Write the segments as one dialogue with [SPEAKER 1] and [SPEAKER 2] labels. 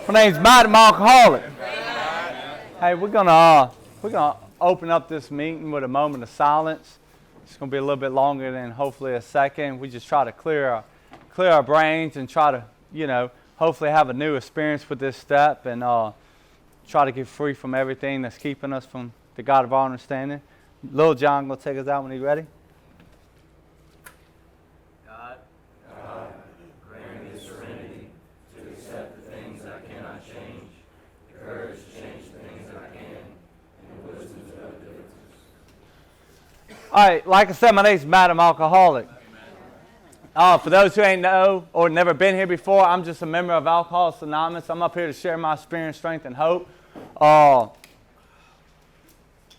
[SPEAKER 1] My name's Matt. I'm alcoholic. Hey, we're gonna open up this meeting with a moment of silence. It's gonna be a little bit longer than hopefully a second. We just try to clear our brains and try to, hopefully have a new experience with this step and try to get free from everything that's keeping us from the God of our understanding. Lil John gonna take us out when he's ready. All right, like I said, my name's Matt. I'm alcoholic. For those who ain't know or never been here before, I'm just a member of Alcoholics Anonymous. I'm up here to share my experience, strength, and hope.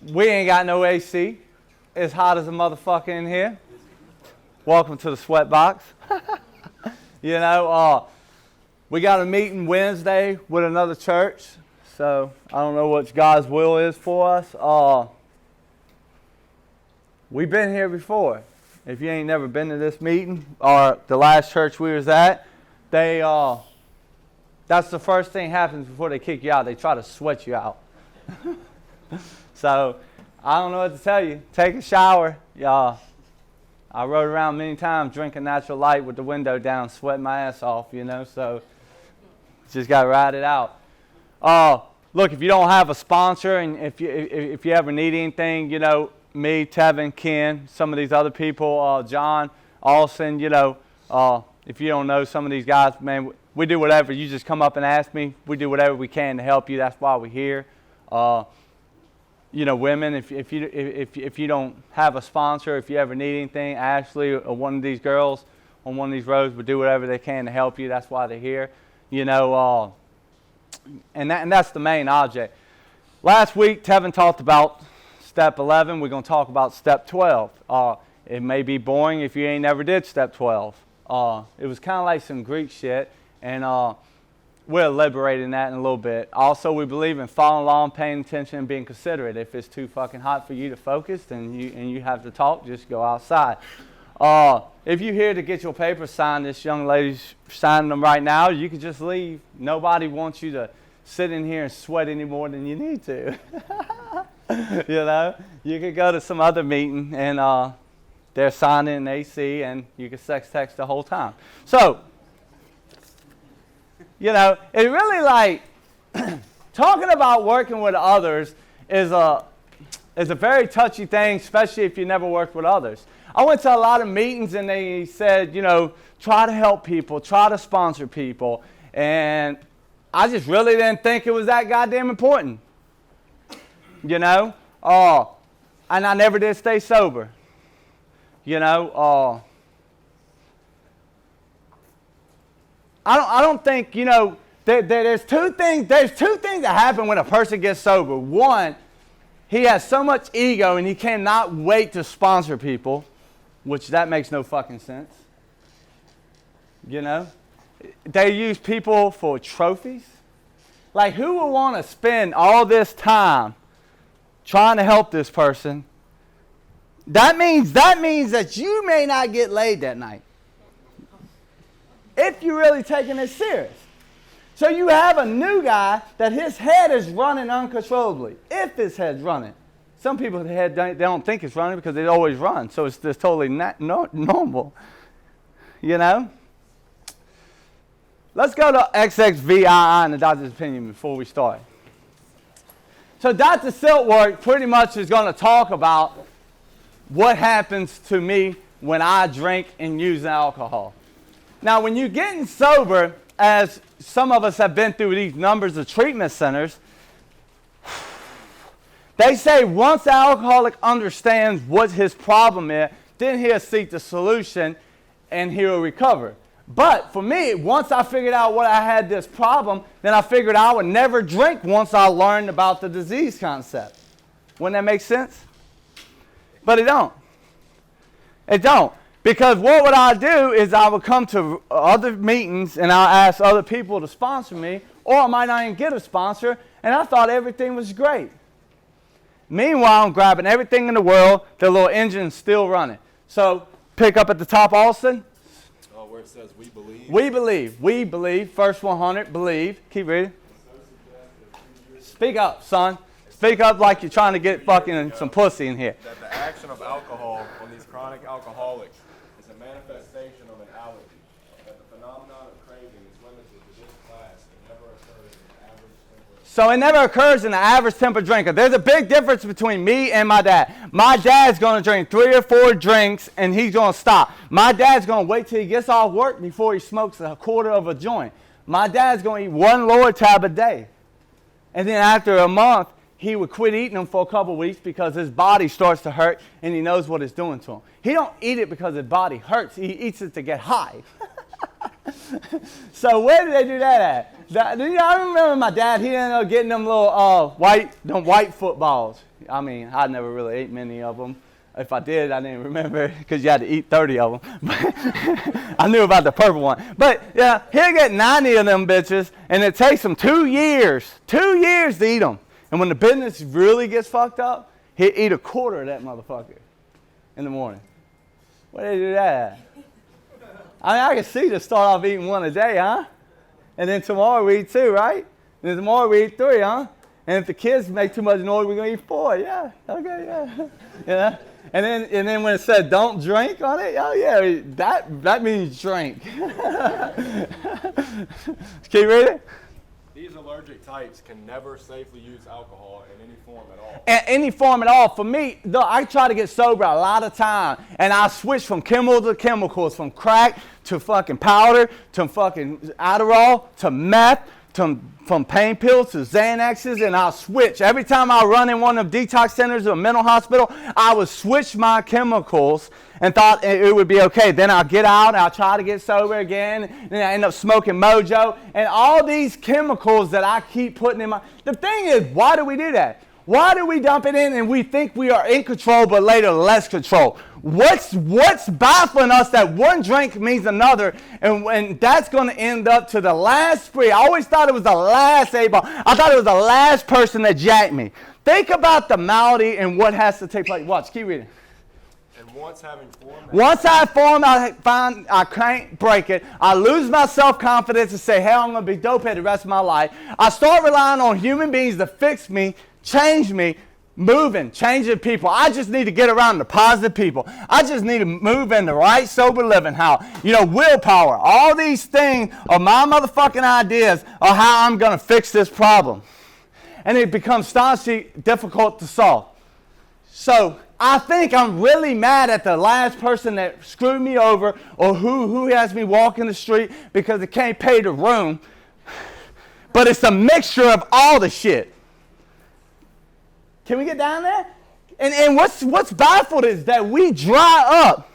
[SPEAKER 1] We ain't got no AC. It's hot as a motherfucker in here. Welcome to the sweat box. We got a meeting Wednesday with another church. So I don't know what God's will is for us. We've been here before. If you ain't never been to this meeting or the last church we was at, that's the first thing happens before they kick you out. They try to sweat you out. So I don't know what to tell you. Take a shower. I rode around many times drinking natural light with the window down, sweating my ass off, so just got to ride it out. Look, if you don't have a sponsor and if you ever need anything, me, Tevin, Ken, some of these other people, John, Austin, if you don't know some of these guys, man, we do whatever. You just come up and ask me. We do whatever we can to help you. That's why we're here. Women, if you don't have a sponsor, if you ever need anything, Ashley or one of these girls on one of these roads will do whatever they can to help you. That's why they're here. And that's the main object. Last week, Tevin talked about Step 11, we're going to talk about Step 12. It may be boring if you ain't never did Step 12. It was kind of like some Greek shit, and we're elaborating that in a little bit. Also, we believe in following along, paying attention, and being considerate. If it's too fucking hot for you to focus and you have to talk, just go outside. If you're here to get your papers signed, this young lady's signing them right now, you can just leave. Nobody wants you to sit in here and sweat any more than you need to. You could go to some other meeting and they're signing in AC and you can sex text the whole time. So, it really talking about working with others is a very touchy thing, especially if you never worked with others. I went to a lot of meetings and they said, try to help people, try to sponsor people. And I just really didn't think it was that goddamn important. And I never did stay sober. I don't think, there's two things that happen when a person gets sober. One, he has so much ego and he cannot wait to sponsor people, which that makes no fucking sense. They use people for trophies. Like, who would want to spend all this time trying to help this person? That means that you may not get laid that night if you're really taking it serious. So you have a new guy that his head is running uncontrollably. If his head's running. Some people's head they don't think it's running because it always runs. So it's just totally normal. Let's go to XXVII and the doctor's opinion before we start. So Dr. Siltwork pretty much is going to talk about what happens to me when I drink and use alcohol. Now, when you're getting sober, as some of us have been through these numbers of treatment centers, they say once the alcoholic understands what his problem is, then he'll seek the solution and he'll recover. But for me, once I figured out what I had this problem, then I figured I would never drink once I learned about the disease concept. Wouldn't that make sense? But it don't. It don't. Because what would I do is I would come to other meetings and I'll ask other people to sponsor me, or I might not even get a sponsor, and I thought everything was great. Meanwhile, I'm grabbing everything in the world, the little engine's still running. So pick up at the top, Austin.
[SPEAKER 2] where it says we believe?
[SPEAKER 1] We believe. We believe. First 100, believe. Keep reading. Speak up, son. Speak up like you're trying to get fucking some pussy in here.
[SPEAKER 2] That the action of alcohol on these chronic alcoholics is a manifestation of an allergy. That the phenomenon of craving is limited to this class and never occurs in the average temperate.
[SPEAKER 1] So it never occurs in the average temperate drinker. There's a big difference between me and my dad. My dad's going to drink 3 or 4 drinks and he's going to stop. My dad's going to wait till he gets off work before he smokes a quarter of a joint. My dad's going to eat 1 Lord tab a day. And then after a month, he would quit eating them for a couple weeks because his body starts to hurt and he knows what it's doing to him. He don't eat it because his body hurts. He eats it to get high. So where did they do that at? I remember my dad, he ended up getting them little white footballs. I mean, I never really ate many of them. If I did, I didn't remember because you had to eat 30 of them. I knew about the purple one. But yeah, he'll get 90 of them bitches and it takes him 2 years to eat them. And when the business really gets fucked up, he'll eat a quarter of that motherfucker in the morning. Where did they do that at? I mean, I can see to start off eating 1 a day, huh? And then tomorrow we eat 2, right? And then tomorrow we eat 3, huh? And if the kids make too much noise, we're going to eat 4. Yeah, okay, yeah. Yeah. And then when it said don't drink on it, oh yeah, that means drink. Keep reading.
[SPEAKER 2] These allergic types can never safely use alcohol in any form at all.
[SPEAKER 1] In any form at all. For me, though, I try to get sober a lot of time, and I switch from chemicals to chemicals, from crack to fucking powder to fucking Adderall to meth. From pain pills to Xanaxes, and I'll switch. Every time I run in one of the detox centers or a mental hospital, I would switch my chemicals and thought it would be okay. Then I'll get out, I'll try to get sober again, and then I end up smoking Mojo. And all these chemicals that I keep putting in my... The thing is, why do we do that? Why do we dump it in and we think we are in control, but later less control? What's baffling us that one drink means another, and that's going to end up to the last spree. I always thought it was the last 8 ball. I thought it was the last person that jacked me. Think about the malady and what has to take place. Watch, keep reading.
[SPEAKER 2] And once having formed...
[SPEAKER 1] Once I form, I find I can't break it. I lose my self-confidence and say, hell, I'm going to be dopehead the rest of my life. I start relying on human beings to fix me, change me, moving, changing people. I just need to get around the positive people. I just need to move in the right sober living. How? Willpower. All these things are my motherfucking ideas of how I'm going to fix this problem. And it becomes staunchly difficult to solve. So I think I'm really mad at the last person that screwed me over or who has me walking the street because they can't pay the room. But it's a mixture of all the shit. Can we get down there? And what's baffled is that we dry up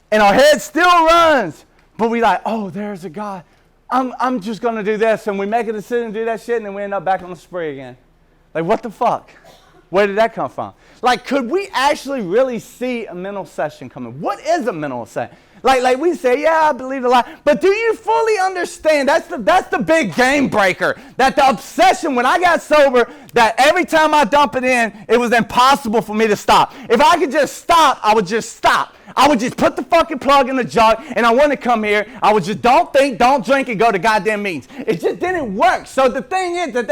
[SPEAKER 1] and our head still runs, but we like, oh, there's a God. I'm just going to do this. And we make a decision to do that shit, and then we end up back on the spree again. Like, what the fuck? Where did that come from? Like, could we actually really see a mental session coming? What is a mental session? Like we say, yeah, I believe a lot. But do you fully understand? That's the big game breaker. That the obsession, when I got sober, that every time I dump it in, it was impossible for me to stop. If I could just stop, I would just stop. I would just put the fucking plug in the jug, and I wouldn't come here. I would just don't think, don't drink, and go to goddamn meetings. It just didn't work. So the thing is, the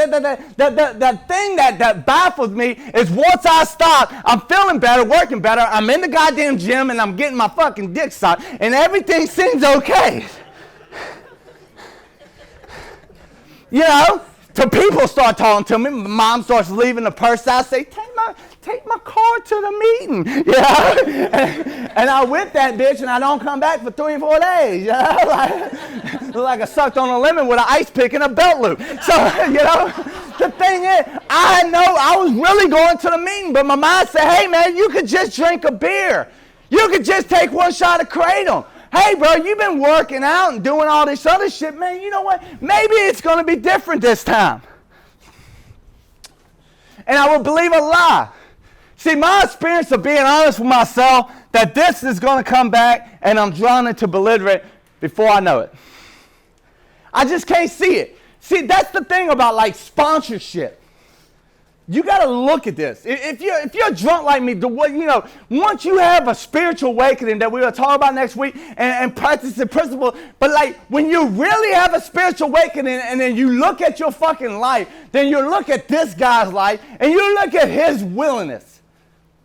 [SPEAKER 1] thing that baffles me is once I stop, I'm feeling better, working better. I'm in the goddamn gym, and I'm getting my fucking dick sucked, and everything seems okay. Till people start talking to me. My mom starts leaving the purse. I say, take my car to the meeting. And I whip that bitch and I don't come back for 3 or 4 days. Like I sucked on a lemon with an ice pick and a belt loop. So, the thing is, I know I was really going to the meeting, but my mind said, hey man, you could just drink a beer. You could just take 1 shot of Kratom. Hey, bro, you've been working out and doing all this other shit, man. You know what? Maybe it's going to be different this time. And I would believe a lie. See, my experience of being honest with myself, that this is going to come back and I'm drowning to belligerent before I know it. I just can't see it. See, that's the thing about like sponsorship. You got to look at this. If you're drunk like me, once you have a spiritual awakening that we're going to talk about next week and practice the principle, but like when you really have a spiritual awakening and then you look at your fucking life, then you look at this guy's life and you look at his willingness.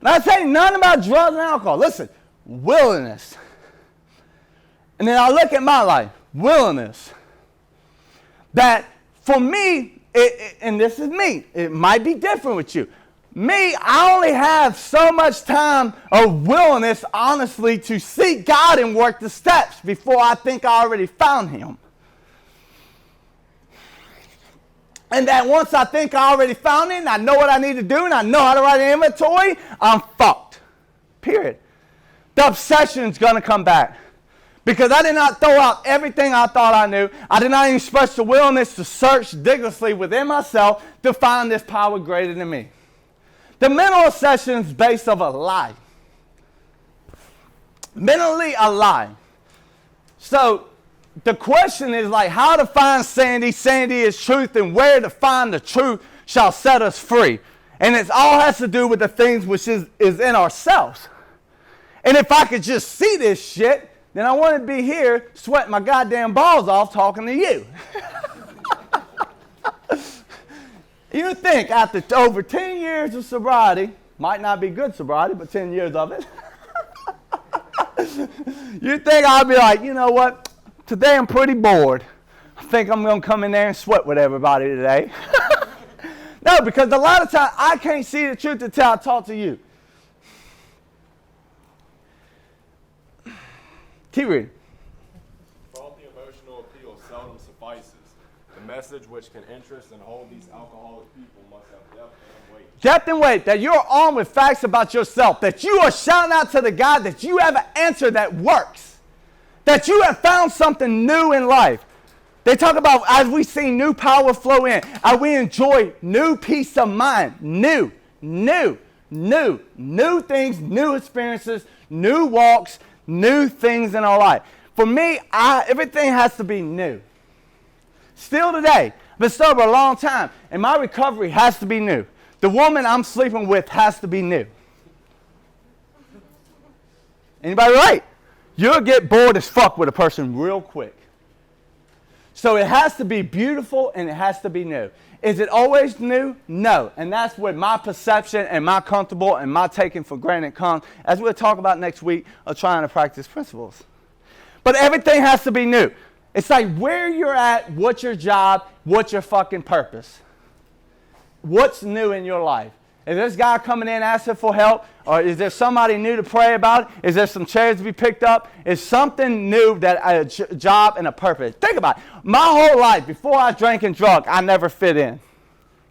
[SPEAKER 1] Not saying nothing about drugs and alcohol. Listen, willingness. And then I look at my life, willingness. That for me, and this is me, it might be different with you. Me, I only have so much time of willingness, honestly, to seek God and work the steps before I think I already found him. And that once I think I already found him, I know what I need to do, and I know how to write an inventory, I'm fucked. Period. The obsession's going to come back. Because I did not throw out everything I thought I knew. I did not even express the willingness to search digorously within myself to find this power greater than me. The mental obsession is based on a lie. Mentally a lie. So the question is like how to find sanity. Sanity is truth, and where to find the truth shall set us free. And it all has to do with the things which is in ourselves. And if I could just see this shit, then I wouldn't be here sweating my goddamn balls off talking to you. You think after over 10 years of sobriety, might not be good sobriety, but 10 years of it, you think I'll be like, you know what, today I'm pretty bored. I think I'm going to come in there and sweat with everybody today. No, because a lot of times I can't see the truth until I talk to you. Keep reading.
[SPEAKER 2] Faulty emotional appeal seldom suffices. The message which can interest and hold these alcoholic people must have depth and weight.
[SPEAKER 1] Depth and weight, that you're armed with facts about yourself, that you are shouting out to the God that you have an answer that works, that you have found something new in life. They talk about as we see new power flow in, as we enjoy new peace of mind, new things, new experiences, new walks, new things in our life. For me, everything has to be new. Still today, I've been sober a long time, and my recovery has to be new. The woman I'm sleeping with has to be new. Anybody right? You'll get bored as fuck with a person real quick. So it has to be beautiful and it has to be new. Is it always new? No. And that's where my perception and my comfortable and my taking for granted comes, as we'll talk about next week, of trying to practice principles. But everything has to be new. It's like where you're at, what's your job, what's your fucking purpose. What's new in your life? Is this guy coming in asking for help? Or is there somebody new to pray about? Is there some chairs to be picked up? Is something new that a job and a purpose? Think about it. My whole life, before I drank and drunk, I never fit in.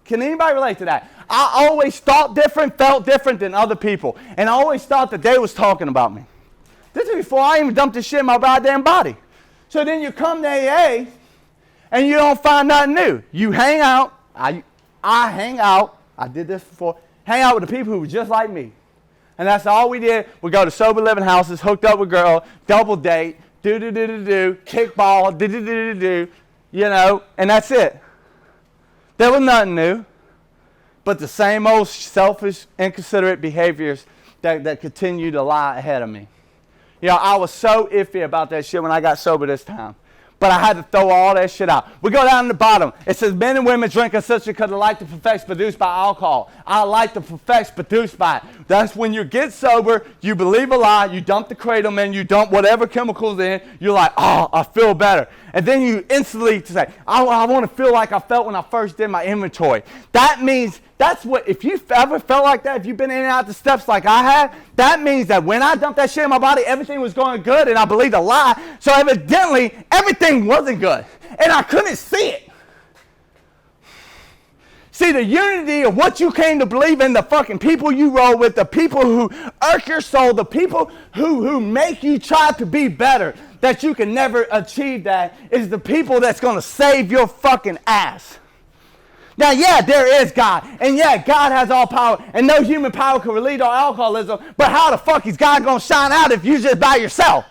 [SPEAKER 1] Can anybody relate to that? I always thought different, felt different than other people. And I always thought that they was talking about me. This is before I even dumped the shit in my goddamn body. So then you come to AA and you don't find nothing new. You hang out. I hang out. I did this before. Hang out with the people who were just like me. And that's all we did. We go to sober living houses, hooked up with girl, double date, kickball, you know, and that's it. There was nothing new, but the same old selfish, inconsiderate behaviors that continue to lie ahead of me. You know, I was so iffy about that shit when I got sober this time. But I had to throw all that shit out. We go down to the bottom. It says men and women drink essentially because of like the effects produced by alcohol. I like the effects produced by it. That's when you get sober, you believe a lie, you dump the kratom in, you dump whatever chemicals in, you're like, oh, I feel better. And then you instantly say, I want to feel like I felt when I first did my inventory. That means, that's what, if you've ever felt like that, if you've been in and out the steps like I have, that means that when I dumped that shit in my body, everything was going good and I believed a lie. So evidently, everything wasn't good. And I couldn't see it. See, the unity of what you came to believe in, the fucking people you roll with, the people who irk your soul, the people who make you try to be better, that you can never achieve that, is the people that's going to save your fucking ass. Now, yeah, there is God, and yeah, God has all power, and no human power can relieve our alcoholism, but how the fuck is God going to shine out if you just by yourself?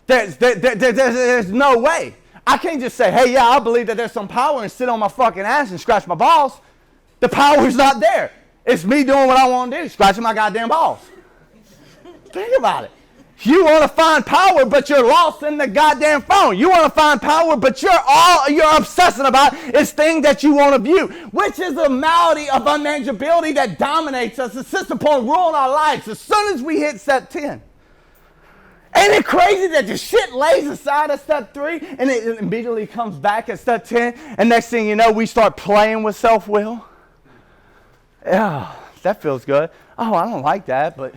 [SPEAKER 1] There's no way. I can't just say, hey, yeah, I believe that there's some power and sit on my fucking ass and scratch my balls. The power's not there. It's me doing what I want to do, scratching my goddamn balls. Think about it. You want to find power, but you're lost in the goddamn phone. You want to find power, but you're obsessing about is things that you want to view, which is a malady of unmanageability that dominates us. It sits upon ruling our lives as soon as we hit step 10. Ain't it crazy that the shit lays aside at step 3 and it immediately comes back at step 10, and next thing you know, we start playing with self-will? Yeah, that feels good. Oh, I don't like that, but...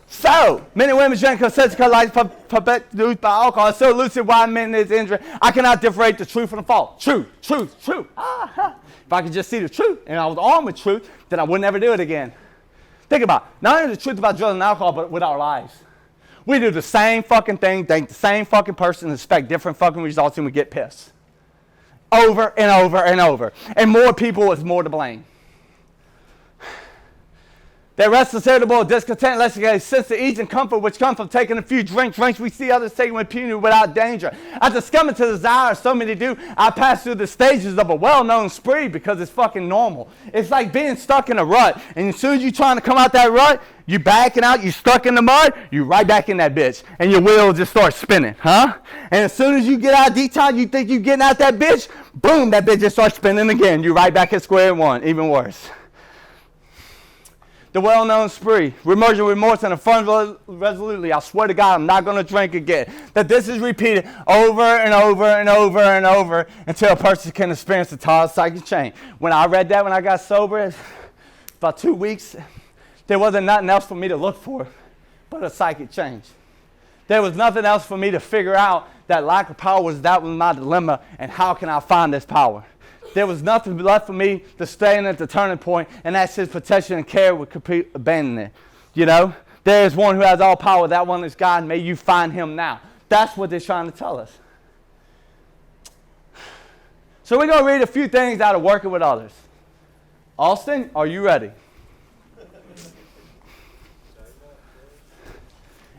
[SPEAKER 1] So, men and women drink consensual life produced by alcohol. So lucid why men is injured. I cannot differentiate the truth from the false. Truth. If I could just see the truth and I was armed with truth, then I would never do it again. Think about it. Not only the truth about drugs and alcohol, but with our lives. We do the same fucking thing, think the same fucking person, and expect different fucking results, and we get pissed. Over and over and over. And more people is more to blame. They're restless, irritable, discontent, less a sense of ease and comfort which come from taking a few drinks we see others taking with impunity without danger. After succumbing to the desire, so many do, I pass through the stages of a well-known spree because it's fucking normal. It's like being stuck in a rut, and as soon as you're trying to come out that rut, you backing out, you stuck in the mud, you right back in that bitch, and your wheel just starts spinning, huh? And as soon as you get out of detox, you think you're getting out that bitch, boom, that bitch just starts spinning again. You're right back at square one, even worse. The well-known spree, remorse and affirm resolutely, I swear to God, I'm not going to drink again. That this is repeated over and over and over and over until a person can experience the total psychic change. When I read that, when I got sober, about 2 weeks, there wasn't nothing else for me to look for but a psychic change. There was nothing else for me to figure out. That lack of power was my dilemma, and how can I find this power? There was nothing left for me to stay in at the turning point, and that's his protection and care with complete abandonment. You know, there is one who has all power. That one is God. May you find him now. That's what they're trying to tell us. So we're going to read a few things out of Working with Others. Austin, are you ready?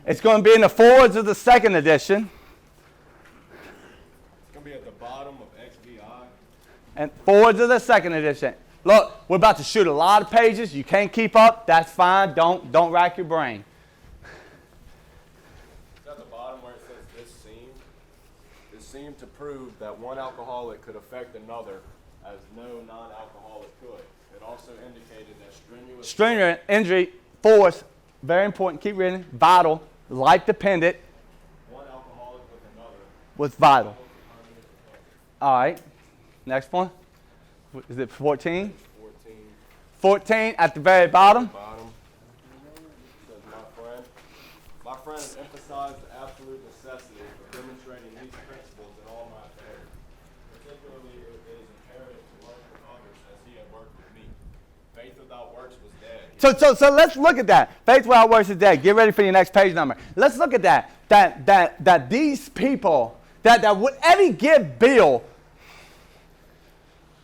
[SPEAKER 1] It's going to be in the forwards of the second edition. And forwards of the second edition. Look, we're about to shoot a lot of pages. You can't keep up. That's fine. Don't rack your brain.
[SPEAKER 2] At the bottom where it says this seemed, it seemed to prove that one alcoholic could affect another as no non-alcoholic could. It also indicated that strenuous injury, force, very important. Keep reading. Vital, life dependent. One alcoholic with another
[SPEAKER 1] was vital. All right. Next one. Is it 14? 14 at the very bottom.
[SPEAKER 2] Says, my friend has emphasized the absolute necessity of demonstrating these principles in all my affairs. Particularly, it is imperative to work with others as he had worked with me. Faith without works was dead.
[SPEAKER 1] So let's look at that. Faith without works is dead. Get ready for your next page number. Let's look at that. That these people, that would Eddie give Bill,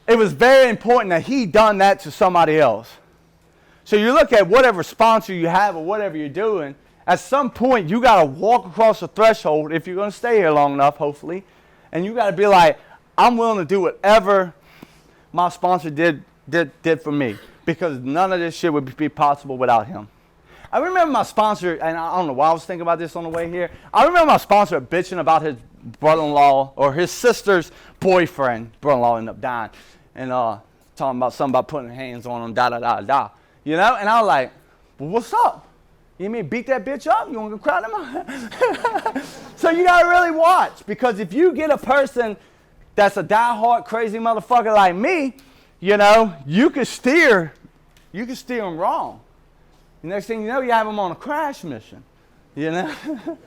[SPEAKER 1] it was very important that he done that to somebody else. So you look at whatever sponsor you have or whatever you're doing, at some point you got to walk across the threshold if you're going to stay here long enough, hopefully, and you got to be like, I'm willing to do whatever my sponsor did for me, because none of this shit would be possible without him. I remember my sponsor, and I don't know why I was thinking about this on the way here. I remember my sponsor bitching about his brother-in-law or his sister's boyfriend. Brother-in-law ended up dying. And talking about something about putting hands on him, da. You know? And I was like, well, what's up? You mean beat that bitch up? You want to go cry to him? So you got to really watch. Because if you get a person that's a diehard crazy motherfucker like me, you know, you can steer them wrong. The next thing you know, you have them on a crash mission. You know?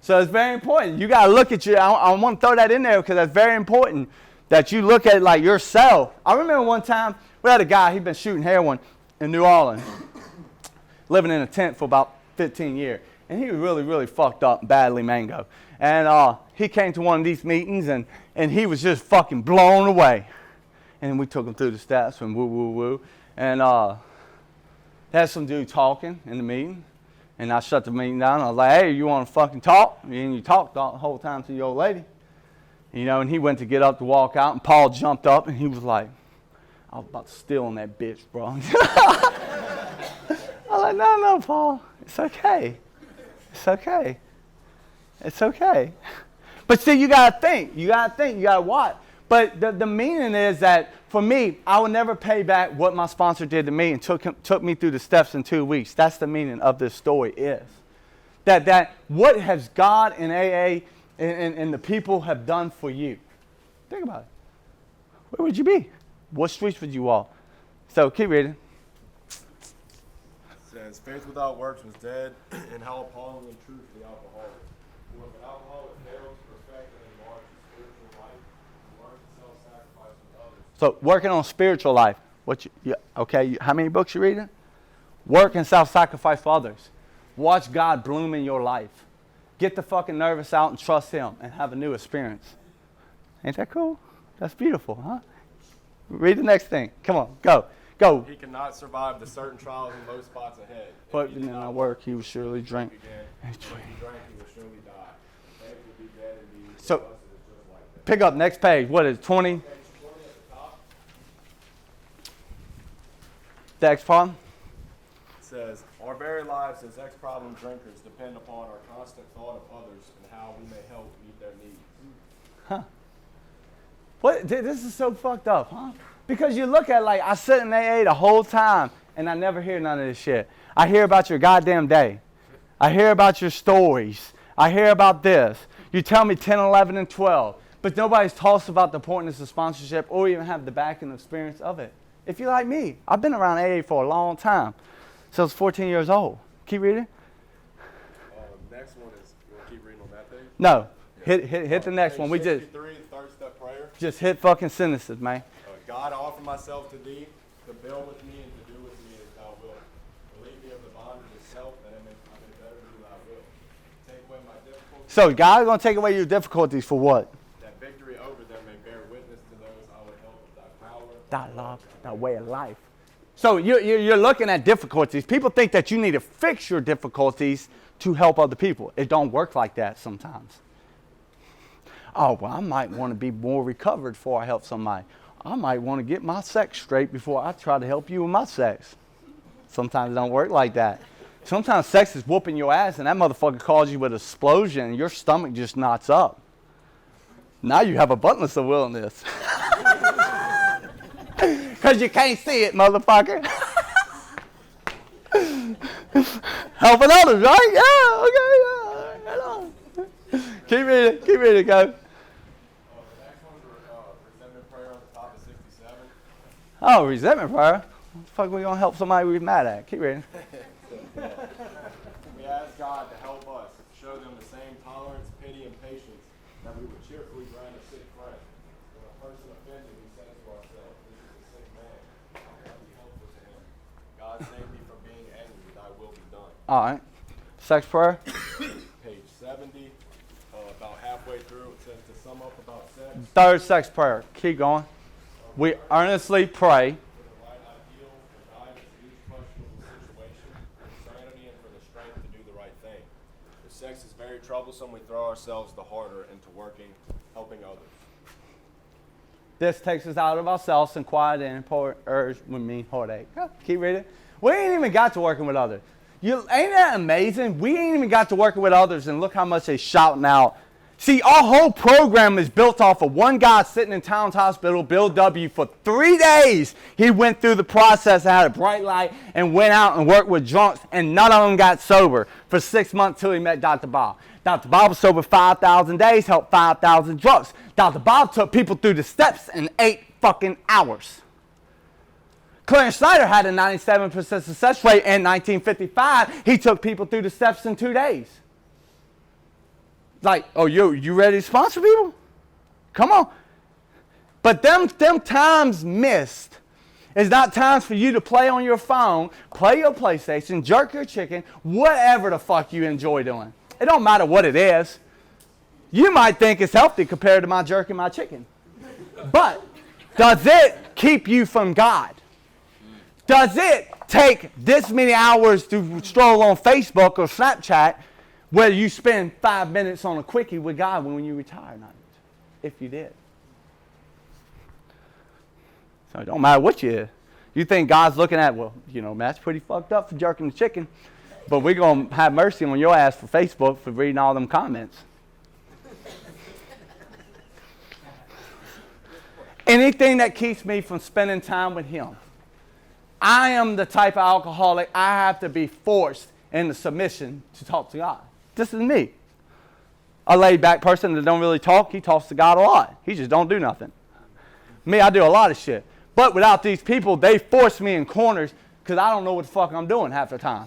[SPEAKER 1] So it's very important. You got to look at I want to throw that in there because that's very important. That you look at it like yourself. I remember one time, we had a guy, he'd been shooting heroin in New Orleans, living in a tent for about 15 years. And he was really, really fucked up, badly mango. And he came to one of these meetings, and he was just fucking blown away. And we took him through the steps and woo. And had some dude talking in the meeting. And I shut the meeting down. I was like, hey, you want to fucking talk? And you talked the whole time to the old lady. You know, and he went to get up to walk out, and Paul jumped up, and he was like, I was about to steal on that bitch, bro. I was like, no, Paul. It's okay. It's okay. It's okay. But see, you got to think. You got to watch. But the meaning is that, for me, I will never pay back what my sponsor did to me and took me through the steps in 2 weeks. That's the meaning of this story is. That what has God and AA and the people have done for you? Think about it. Where would you be? What streets would you walk? So keep reading.
[SPEAKER 2] It says, faith without works was dead, and how appalling in truth the alcoholic. For if an alcoholic fails to perfect and enlarge his spiritual life, he learns to self-sacrifice with others.
[SPEAKER 1] So working on spiritual life. How many books you reading? Work and self-sacrifice for others. Watch God bloom in your life. Get the fucking nervous out and trust him and have a new experience. Ain't that cool? That's beautiful, huh? Read the next thing. Come on, go.
[SPEAKER 2] He cannot survive the certain trials in low spots ahead.
[SPEAKER 1] But in not work, he will surely drink.
[SPEAKER 2] Again, if he drank, he will surely die. Faith will be dead indeed.
[SPEAKER 1] So,
[SPEAKER 2] Just like that.
[SPEAKER 1] pick up next page. What is it, 20?
[SPEAKER 2] Page 20 at the top.
[SPEAKER 1] The X problem?
[SPEAKER 2] It says, our very lives as ex-problem drinkers depend upon our constant thought of others and how we may help meet their needs.
[SPEAKER 1] Huh. What? This is so fucked up, huh? Because you look at, like, I sit in AA the whole time, and I never hear none of this shit. I hear about your goddamn day. I hear about your stories. I hear about this. You tell me 10, 11, and 12. But nobody's talks about the importance of sponsorship or even have the back and experience of it. If you're like me, I've been around AA for a long time. So I was 14 years old. Keep reading.
[SPEAKER 2] Next one is, you want to keep reading on that page?
[SPEAKER 1] No. Hit the next one. We just
[SPEAKER 2] 63, third step prayer.
[SPEAKER 1] just hit fucking sentences, man.
[SPEAKER 2] God, I offer myself to thee, to build with me and to do with me as thou wilt. Relieve me of the bondage of self, that I may better do thy will. Take away my difficulties.
[SPEAKER 1] So God's going to take away your difficulties for what?
[SPEAKER 2] That victory over them may bear witness to those I would help with thy power.
[SPEAKER 1] Thy love, thy way of life. So you're looking at difficulties. People think that you need to fix your difficulties to help other people. It don't work like that sometimes. Oh, well, I might want to be more recovered before I help somebody. I might want to get my sex straight before I try to help you with my sex. Sometimes it don't work like that. Sometimes sex is whooping your ass and that motherfucker calls you with an explosion and your stomach just knots up. Now you have abundance of willingness. Because you can't see it, motherfucker. Helping others, right? Yeah, okay. Keep reading, go. Oh, resentment prayer? What the fuck are we going to help somebody we're mad at? Keep reading.
[SPEAKER 2] We ask God to help us, show them the same tolerance, pity, and patience that we would cheerfully grant a sick friend. When a person offended, we say to ourselves, this is a sick man. How can I be helpful to him? God save me from being angry, thy will be done.
[SPEAKER 1] All right. Sex prayer?
[SPEAKER 2] Page 70, about halfway through, it says to sum up about sex.
[SPEAKER 1] Third sex prayer. Keep going. We earnestly pray
[SPEAKER 2] For the right ideal, for guidance in each questionable situation, for sanity and for the strength to do the right thing. If sex is very troublesome, we throw ourselves the harder into helping others.
[SPEAKER 1] This takes us out of ourselves and quiet and urge would mean heartache. Keep reading. We ain't even got to working with others. Ain't that amazing? We ain't even got to working with others and look how much they shouting out. See, our whole program is built off of one guy sitting in Towns Hospital, Bill W. For 3 days, he went through the process, had a bright light, and went out and worked with drunks, and none of them got sober for 6 months till he met Dr. Bob. Dr. Bob was sober 5,000 days, helped 5,000 drunks. Dr. Bob took people through the steps in 8 fucking hours. Clarence Snyder had a 97% success rate in 1955. He took people through the steps in 2 days. Like, oh, you ready to sponsor people? Come on. But them times missed is not times for you to play on your phone, play your PlayStation, jerk your chicken, whatever the fuck you enjoy doing. It don't matter what it is. You might think it's healthy compared to my jerking my chicken. But does it keep you from God? Does it take this many hours to stroll on Facebook or Snapchat, whether you spend 5 minutes on a quickie with God when you retire or not, if you did. So it don't matter what you think God's looking at, well, man, that's pretty fucked up for jerking the chicken, but we're going to have mercy on your ass for Facebook for reading all them comments. Anything that keeps me from spending time with him. I am the type of alcoholic, I have to be forced into submission to talk to God. This is me. A laid-back person that don't really talk, he talks to God a lot. He just don't do nothing. Me, I do a lot of shit. But without these people, they force me in corners because I don't know what the fuck I'm doing half the time.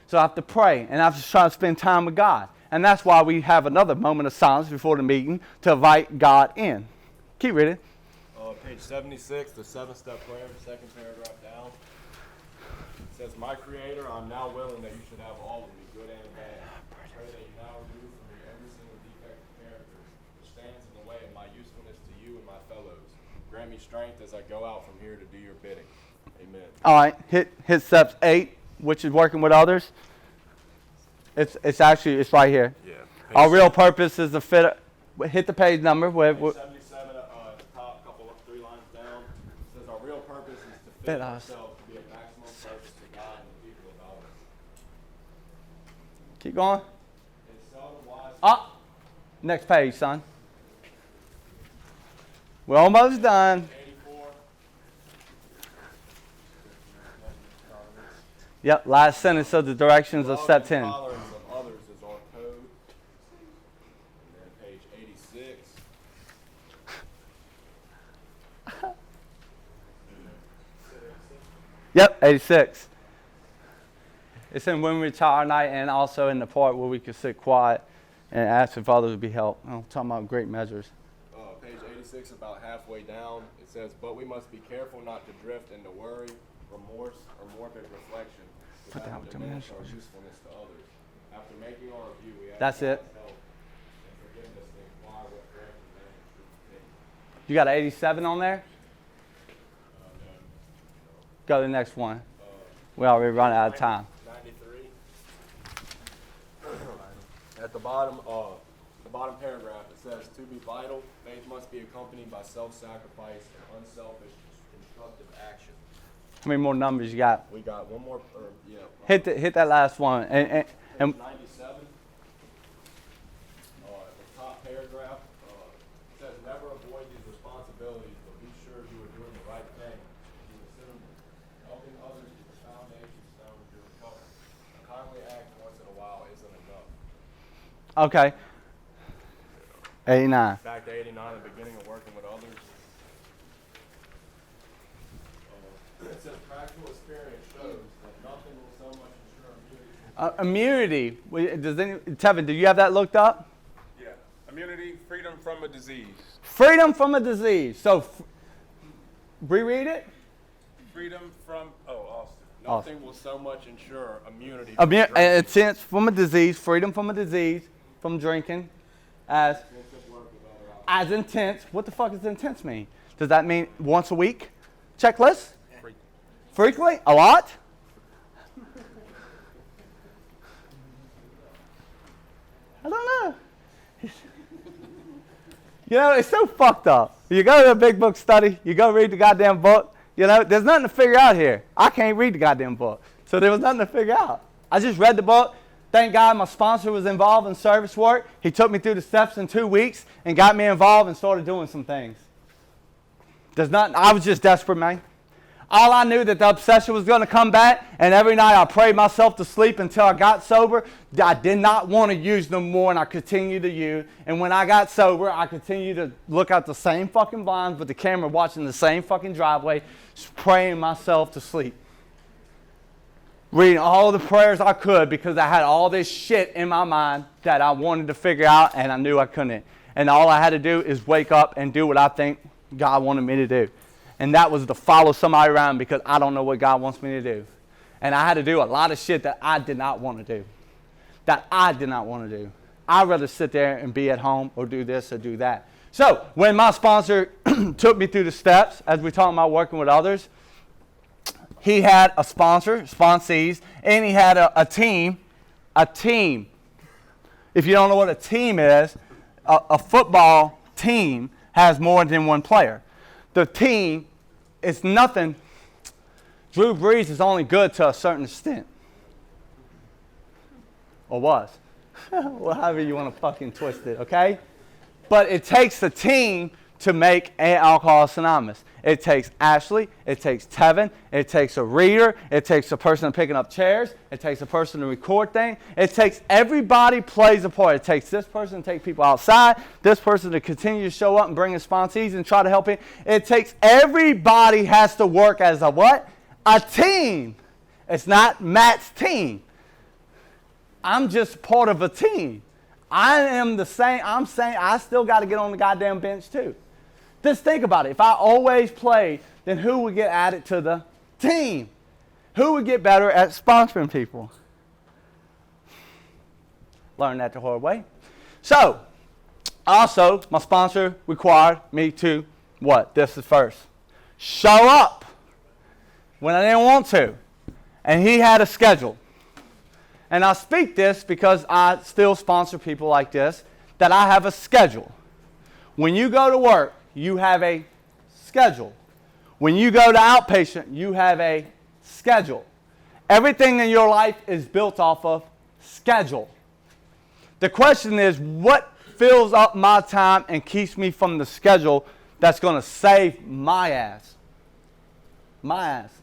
[SPEAKER 1] So I have to pray, and I have to try to spend time with God. And that's why we have another moment of silence before the meeting to invite God in. Keep reading.
[SPEAKER 2] Page 76, the 7-step prayer, the second paragraph down. It says, my Creator, I'm now willing that you should have all of me, good and bad. I pray that you now remove from me every single defect of character which stands in the way of my usefulness to you and my fellows. Grant me strength as I go out from here to do your bidding. Amen.
[SPEAKER 1] All right, hit steps 8, which is working with others. It's right here. Yeah. Our real purpose is to fit. Hit the page number.
[SPEAKER 2] Page 77 at the top, couple of 3 lines down. It says our real purpose is to fit ourselves to be a maximum service to God and the people about us.
[SPEAKER 1] Keep going.
[SPEAKER 2] It's seldom wise.
[SPEAKER 1] Next page, son. We're almost done.
[SPEAKER 2] 84.
[SPEAKER 1] Yep, last sentence of the directions of step 10.
[SPEAKER 2] Tolerance of others is our code. And then page 86.
[SPEAKER 1] Yep, 86. It's in when we retire night and also in the part where we can sit quiet and ask if others would be helped. I'm talking about great measures.
[SPEAKER 2] Page 86, about halfway down, it says, but we must be careful not to drift into worry, remorse, or morbid reflection, which have diminished our usefulness to others. After making our review, we ask God's help and forgiveness to inquire what direction man should take.
[SPEAKER 1] You got an 87 on there?
[SPEAKER 2] No.
[SPEAKER 1] Go to the next one. We already run out of time.
[SPEAKER 2] 93. At the bottom paragraph, it says, to be vital, faith must be accompanied by self-sacrifice and unselfish, constructive action.
[SPEAKER 1] How many more numbers you got?
[SPEAKER 2] We got one more.
[SPEAKER 1] Hit that last one. And
[SPEAKER 2] 97. The top paragraph says, never avoid these responsibilities, but be sure you are doing the right thing. You assume helping others is the foundation stone of your recovery. A kindly act once in a while isn't enough.
[SPEAKER 1] Okay. 89.
[SPEAKER 2] Back to 89, the beginning of working with others. It says practical experience shows that nothing will so much ensure immunity.
[SPEAKER 1] Immunity. Tevin, do you have that looked up?
[SPEAKER 3] Yeah. Immunity, freedom from a disease.
[SPEAKER 1] Freedom from a disease. So, reread it.
[SPEAKER 3] Freedom from, Austin.
[SPEAKER 2] Nothing will so much ensure immunity.
[SPEAKER 1] Intense from a disease, freedom from a disease, from drinking, as intense. What the fuck does intense mean? Does that mean once a week? Checklist? Frequently? A lot? I don't know. It's so fucked up. You go to a big book study, you go read the goddamn book, there's nothing to figure out here. I can't read the goddamn book. So there was nothing to figure out. I just read the book. Thank God my sponsor was involved in service work. He took me through the steps in 2 weeks and got me involved and started doing some things. I was just desperate, man. All I knew that the obsession was going to come back, and every night I prayed myself to sleep until I got sober. I did not want to use no more, and I continued to use. And when I got sober, I continued to look out the same fucking blinds with the camera watching the same fucking driveway, praying myself to sleep. Reading all the prayers I could because I had all this shit in my mind that I wanted to figure out, and I knew I couldn't. And all I had to do is wake up and do what I think God wanted me to do. And that was to follow somebody around because I don't know what God wants me to do. And I had to do a lot of shit that I did not want to do. I'd rather sit there and be at home or do this or do that. So when my sponsor took me through the steps, as we're talking about working with others, he had a sponsor, sponsees, and he had a team. A team. If you don't know what a team is, a football team has more than one player. The team is nothing. Drew Brees is only good to a certain extent. Or was. Well, however you want to fucking twist it, okay? But it takes a team to make an Alcoholics Anonymous. It takes Ashley, it takes Tevin, it takes a reader, it takes a person picking up chairs, it takes a person to record things. It takes everybody plays a part. It takes this person to take people outside, this person to continue to show up and bring in sponsees and try to help it. It takes everybody has to work as a what? A team. It's not Matt's team. I'm just part of a team. I am the same. I'm saying I still got to get on the goddamn bench too. Just think about it. If I always played, then who would get added to the team? Who would get better at sponsoring people? Learned that the hard way. So, also, my sponsor required me to, what? This is first. Show up when I didn't want to. And he had a schedule. And I speak this because I still sponsor people like this, that I have a schedule. When you go to work, you have a schedule. When you go to outpatient, you have a schedule. Everything in your life is built off of schedule. The question is, what fills up my time and keeps me from the schedule that's going to save my ass? My ass.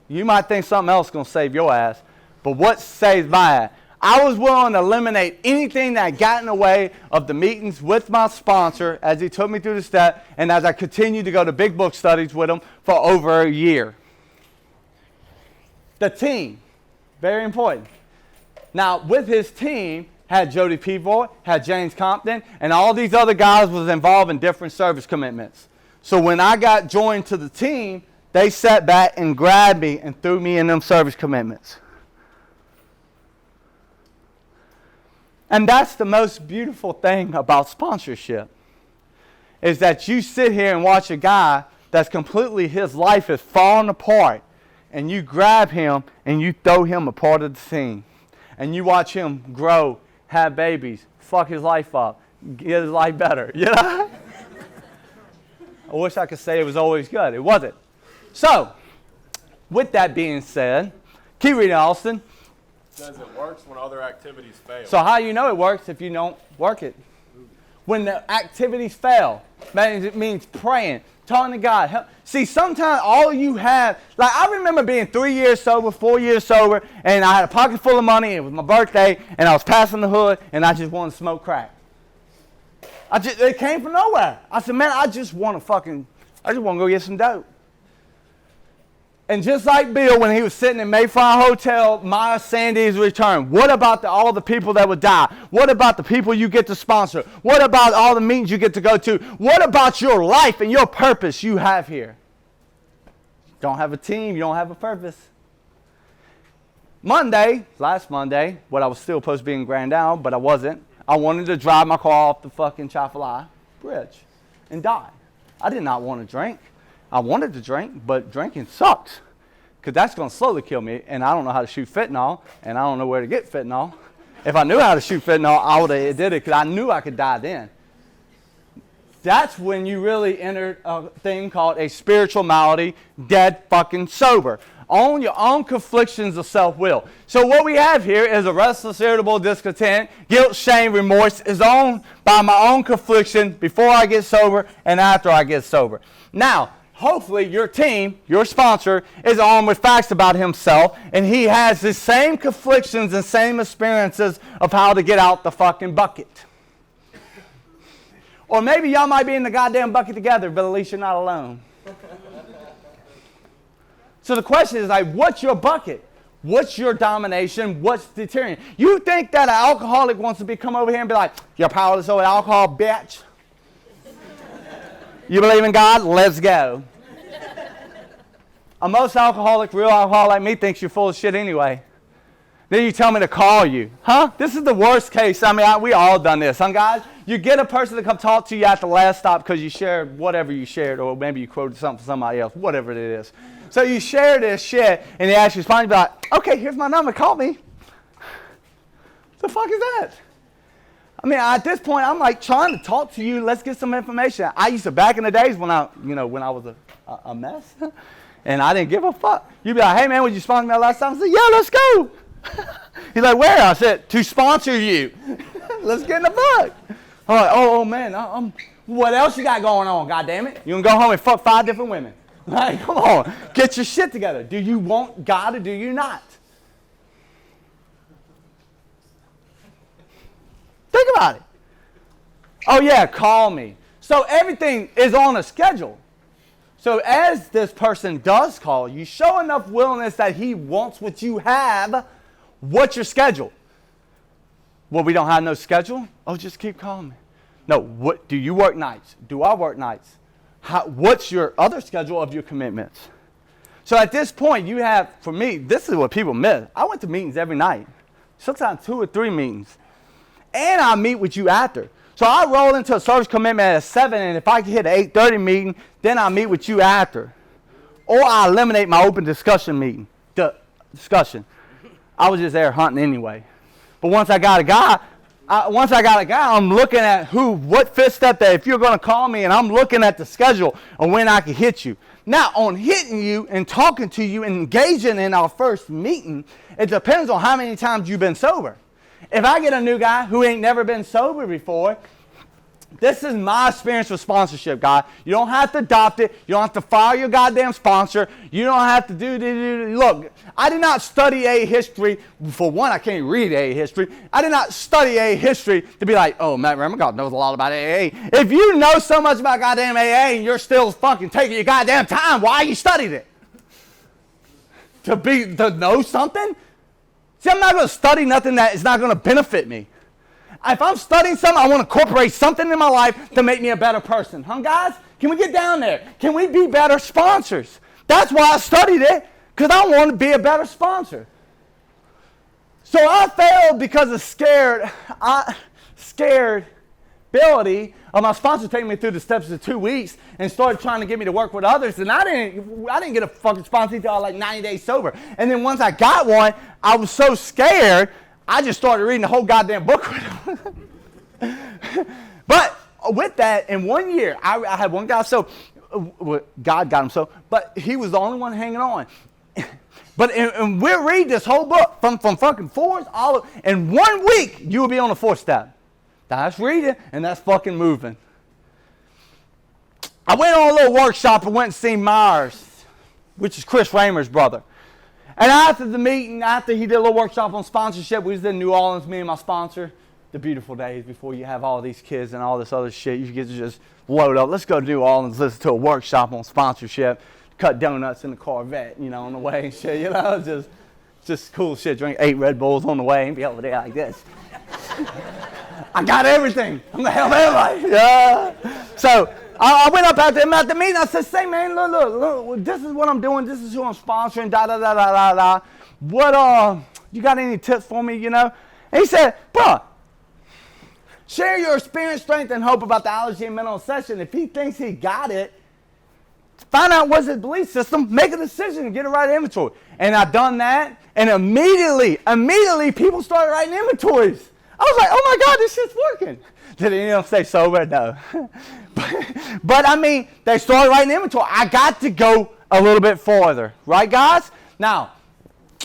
[SPEAKER 1] You might think something else is going to save your ass, but what saves my ass? I was willing to eliminate anything that got in the way of the meetings with my sponsor as he took me through the step and as I continued to go to big book studies with him for over a year. The team, very important. Now, with his team, had Jody Pevoy, had James Compton, and all these other guys was involved in different service commitments. So when I got joined to the team, they sat back and grabbed me and threw me in them service commitments. And that's the most beautiful thing about sponsorship, is that you sit here and watch a guy that's completely, his life is falling apart, and you grab him and you throw him a part of the team. And you watch him grow, have babies, fuck his life up, get his life better, you know? I wish I could say it was always good. It wasn't. So, with that being said, keep reading, Austin.
[SPEAKER 2] Says it works when other activities fail.
[SPEAKER 1] So how you know it works if you don't work it? When the activities fail, it means praying, talking to God. Help. See, sometimes all you have, like I remember being 3 years sober, 4 years sober, and I had a pocket full of money, it was my birthday, and I was passing the hood, and I just wanted to smoke crack. It came from nowhere. I said, man, I just want to go get some dope. And just like Bill, when he was sitting in Mayflower Hotel, Maya Sandy's return. What about all the people that would die? What about the people you get to sponsor? What about all the meetings you get to go to? What about your life and your purpose you have here? Don't have a team, you don't have a purpose. Last Monday, what I was still supposed to be in Grand Isle, but I wasn't. I wanted to drive my car off the fucking Chafalai Bridge and die. I did not want to drink. I wanted to drink, but drinking sucks because that's going to slowly kill me, and I don't know how to shoot fentanyl, and I don't know where to get fentanyl. If I knew how to shoot fentanyl, I would have did it because I knew I could die then. That's when you really enter a thing called a spiritual malady, dead fucking sober. Own your own conflictions of self-will. So what we have here is a restless, irritable, discontent, guilt, shame, remorse is owned by my own confliction before I get sober and after I get sober. Now, hopefully your team, your sponsor, is armed with facts about himself, and he has the same conflictions and same experiences of how to get out the fucking bucket. Or maybe y'all might be in the goddamn bucket together, but at least you're not alone. So the question is like, what's your bucket? What's your domination? What's deterring? You think that an alcoholic wants to come over here and be like, you're powerless over alcohol, bitch? You believe in God? Let's go. Most alcoholic, real alcoholic like me, thinks you're full of shit anyway. Then you tell me to call you. Huh? This is the worst case. I mean, we all done this. Huh, guys? You get a person to come talk to you at the last stop because you shared whatever you shared, or maybe you quoted something for somebody else, whatever it is. So you share this shit, and they ask you to respond, you be like, okay, here's my number, call me. The fuck is that? I mean, at this point, I'm like trying to talk to you. Let's get some information. I used to, back in the days when I was a mess, and I didn't give a fuck. You'd be like, hey man, would you sponsor me last time? I said, yeah, let's go. He's like, where? I said, to sponsor you. Let's get in the book. I'm like, oh man, what else you got going on? God damn it! You gonna go home and fuck 5 different women? Like, come on, get your shit together. Do you want God or do you not? Think about it. Oh yeah, call me. So everything is on a schedule. So as this person does call, you show enough willingness that he wants what you have. What's your schedule? Well, we don't have no schedule. Oh, just keep calling me. No, what do you work nights? Do I work nights? What's your other schedule of your commitments? So at this point, you have, for me, this is what people miss. I went to meetings every night, sometimes 2 or 3 meetings. And I meet with you after. So I roll into a service commitment at 7, and if I can hit an 8:30 meeting, then I meet with you after. Or I eliminate my open discussion meeting. I was just there hunting anyway. But once I got a guy, I'm looking at what fifth step that if you're going to call me, and I'm looking at the schedule of when I can hit you. Now, on hitting you and talking to you and engaging in our first meeting, it depends on how many times you've been sober. If I get a new guy who ain't never been sober before, this is my experience with sponsorship, guy. You don't have to adopt it. You don't have to fire your goddamn sponsor. You don't have to do. Look, I did not study AA history. For one, I can't read AA history. I did not study AA history to be like, oh, Matt Remingard knows a lot about AA. If you know so much about goddamn AA and you're still fucking taking your goddamn time, why you studied it? To know something? See, I'm not going to study nothing that is not going to benefit me. If I'm studying something, I want to incorporate something in my life to make me a better person. Huh, guys? Can we get down there? Can we be better sponsors? That's why I studied it, because I want to be a better sponsor. So I failed because of scared ability of my sponsor taking me through the steps of 2 weeks and started trying to get me to work with others. And I didn't get a fucking sponsor until I was like 90 days sober. And then once I got one, I was so scared, I just started reading the whole goddamn book with him. But with that, in 1 year, I had one guy, so God got him so, but he was the only one hanging on. But and we'll read this whole book from fucking 4s, in 1 week, you will be on the 4th step. That's reading, and that's fucking moving. I went on a little workshop and went and seen Myers, which is Chris Raymer's brother. And after the meeting, after he did a little workshop on sponsorship, we was in New Orleans, me and my sponsor, the beautiful days before you have all these kids and all this other shit. You get to just load up. Let's go to New Orleans, listen to a workshop on sponsorship, cut donuts in the Corvette, on the way and shit, just cool shit. Drink 8 Red Bulls on the way and be over there like this. I got everything. I'm the hell of everybody. Yeah. So I went up after him at the meeting. I said, say, man, look, this is what I'm doing. This is who I'm sponsoring, da-da-da-da-da-da. What, you got any tips for me, And he said, bro, share your experience, strength, and hope about the allergy and mental obsession. If he thinks he got it, find out what's his belief system, make a decision, and get it right inventory. And I done that, and immediately people started writing inventories. I was like, oh my God, this shit's working. Did any of them stay sober? No. but I mean, they started writing inventory. I got to go a little bit farther. Right, guys? Now,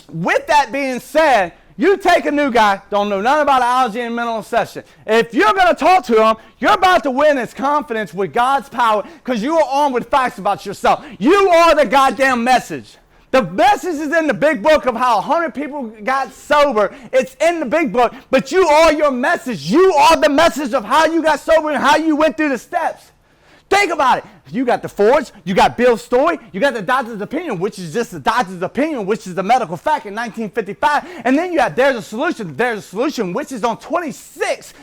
[SPEAKER 1] with that being said, you take a new guy, don't know nothing about allergy and mental obsession. If you're going to talk to him, you're about to win his confidence with God's power because you are armed with facts about yourself. You are the goddamn message. The message is in the big book of how 100 people got sober. It's in the big book, but you are your message. You are the message of how you got sober and how you went through the steps. Think about it. You got the Fords, you got Bill's story, you got the doctor's opinion, which is just the doctor's opinion, which is the medical fact in 1955. And then you have There's a Solution, which is on 26,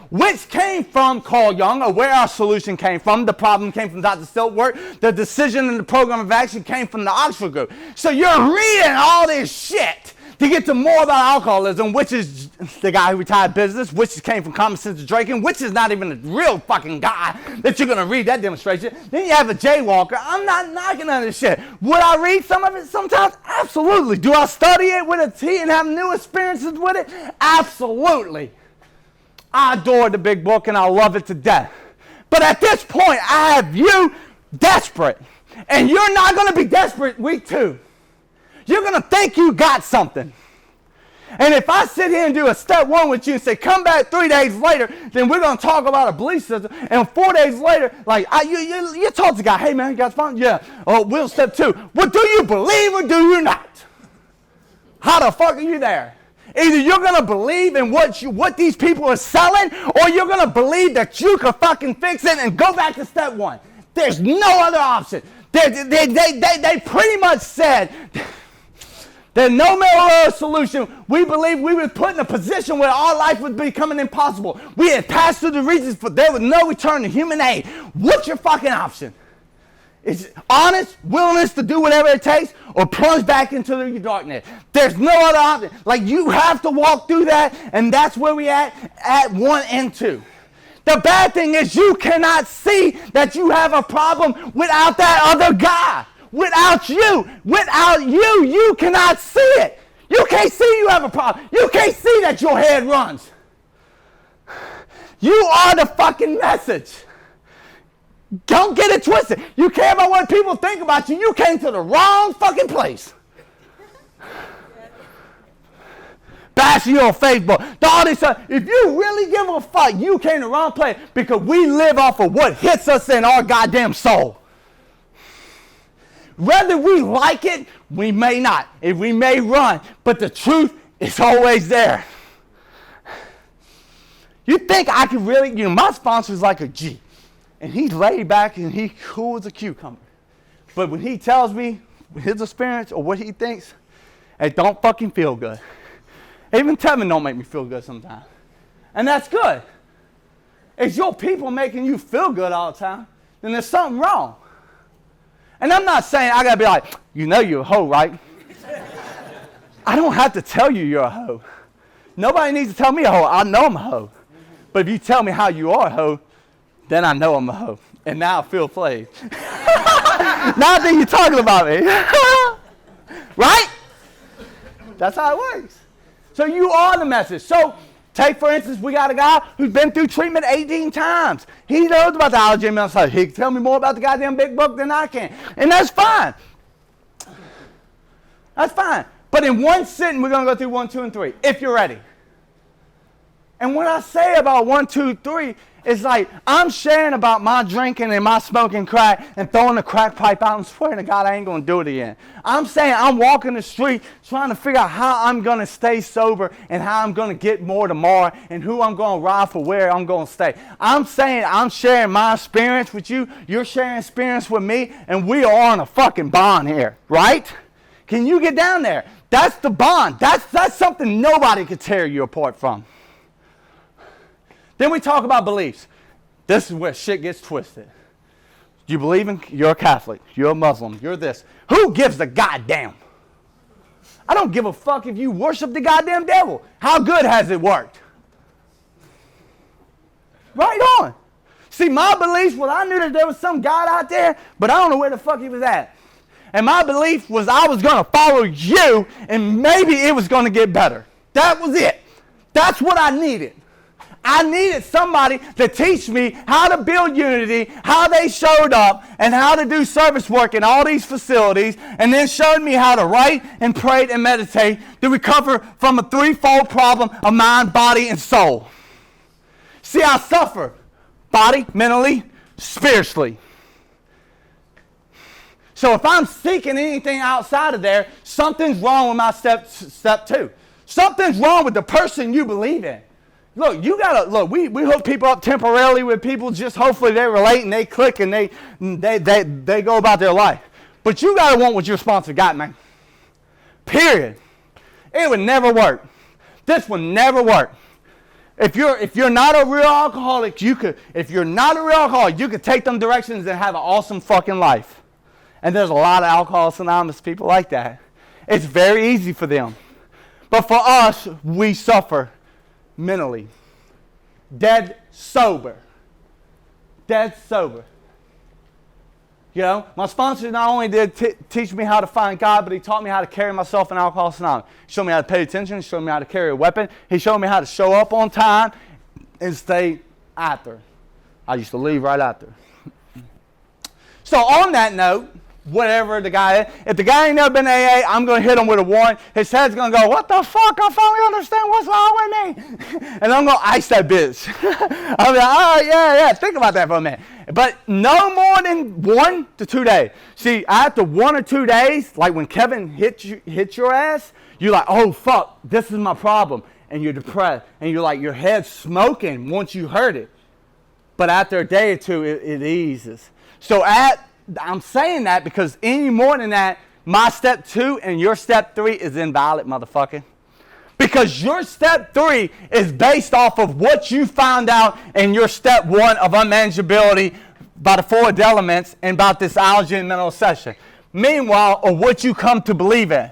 [SPEAKER 1] which came from Carl Jung, or where our solution came from. The problem came from Dr. Stiltworth. The decision and the program of action came from the Oxford group. So you're reading all this shit to get to more about alcoholism, which is the guy who retired business, which came from Common Sense of Drinking, which is not even a real fucking guy that you're going to read that demonstration. Then you have a jaywalker. I'm not knocking on this shit. Would I read some of it sometimes? Absolutely. Do I study it with a T and have new experiences with it? Absolutely. I adore the big book and I love it to death. But at this point, I have you desperate. And you're not going to be desperate week 2. You're going to think you got something. And if I sit here and do a step 1 with you and say, come back 3 days later, then we're going to talk about a belief system. And 4 days later, like, you talk to the guy, hey, man, you got fun? Yeah. Oh, we'll step 2. Well, do you believe or do you not? How the fuck are you there? Either you're going to believe in what these people are selling, or you're going to believe that you can fucking fix it and go back to step 1. There's no other option. They pretty much said... There's no middle solution. We believe we were put in a position where our life was becoming impossible. We had passed through the regions, but there was no return to human aid. What's your fucking option? Is it honest willingness to do whatever it takes, or plunge back into the darkness? There's no other option. Like, you have to walk through that, and that's where we at 1 and 2. The bad thing is you cannot see that you have a problem without that other guy. Without you, you cannot see it. You can't see you have a problem. You can't see that your head runs. You are the fucking message. Don't get it twisted. You care about what people think about you. You came to the wrong fucking place. Bashing you on Facebook. If you really give a fuck, you came to the wrong place, because we live off of what hits us in our goddamn soul. Whether we like it, we may not. And we may run. But the truth is always there. You think I could really, my sponsor is like a G. And he's laid back and he's cool as a cucumber. But when he tells me his experience or what he thinks, it don't fucking feel good. Even Tevin don't make me feel good sometimes. And that's good. If your people making you feel good all the time, then there's something wrong. And I'm not saying I got to be like, you're a hoe, right? I don't have to tell you you're a hoe. Nobody needs to tell me a hoe. I know I'm a hoe. But if you tell me how you are a hoe, then I know I'm a hoe. And now I feel played. Now I think you're talking about me. Right? That's how it works. So you are the message. So take, for instance, we got a guy who's been through treatment 18 times. He knows about the allergy and mental health. He can tell me more about the goddamn big book than I can. And that's fine. That's fine. But in one sitting, we're going to go through 1, 2, and 3, if you're ready. And what I say about 1, 2, 3 is like, I'm sharing about my drinking and my smoking crack and throwing the crack pipe out and swearing to God I ain't going to do it again. I'm saying I'm walking the street trying to figure out how I'm going to stay sober and how I'm going to get more tomorrow and who I'm going to ride for, where I'm going to stay. I'm saying I'm sharing my experience with you. You're sharing experience with me, and we are on a fucking bond here, right? Can you get down there? That's the bond. That's something nobody could tear you apart from. Then we talk about beliefs. This is where shit gets twisted. You believe in, you're a Catholic, you're a Muslim, you're this. Who gives a goddamn? I don't give a fuck if you worship the goddamn devil. How good has it worked? Right on. See, my beliefs, well, I knew that there was some God out there, but I don't know where the fuck he was at. And my belief was I was going to follow you, and maybe it was going to get better. That was it. That's what I needed. I needed somebody to teach me how to build unity, how they showed up, and how to do service work in all these facilities, and then showed me how to write and pray and meditate to recover from a threefold problem of mind, body, and soul. See, I suffer body, mentally, spiritually. So if I'm seeking anything outside of there, something's wrong with my step 2. Something's wrong with the person you believe in. Look, we hook people up temporarily with people, just hopefully they relate and they click and they go about their life. But you gotta want what your sponsor got, man. Period. It would never work. This would never work. If you're not a real alcoholic, you could take them directions and have an awesome fucking life. And there's a lot of Alcoholics Anonymous people like that. It's very easy for them. But for us, we suffer mentally. Dead sober. Dead sober. You know, my sponsor not only did teach me how to find God, but he taught me how to carry myself in Alcoholics Anonymous. He showed me how to pay attention. He showed me how to carry a weapon. He showed me how to show up on time and stay after. I used to leave right after. So on that note, whatever the guy is, if the guy ain't never been to AA, I'm going to hit him with a warrant. His head's going to go, what the fuck? I finally understand what's wrong with me. And I'm going to ice that bitch. I'll be like, oh, yeah, think about that for a minute. But no more than 1 to 2 days. See, after 1 or 2 days, like when Kevin hits your ass, you're like, oh, fuck, this is my problem. And you're depressed. And you're like, your head's smoking once you heard it. But after a day or two, it eases. So I'm saying that because any more than that, my step 2 and your step 3 is invalid, motherfucker. Because your step 3 is based off of what you found out in your step 1 of unmanageability by the 4 elements and about this allergy and mental obsession. Meanwhile, or what you come to believe in.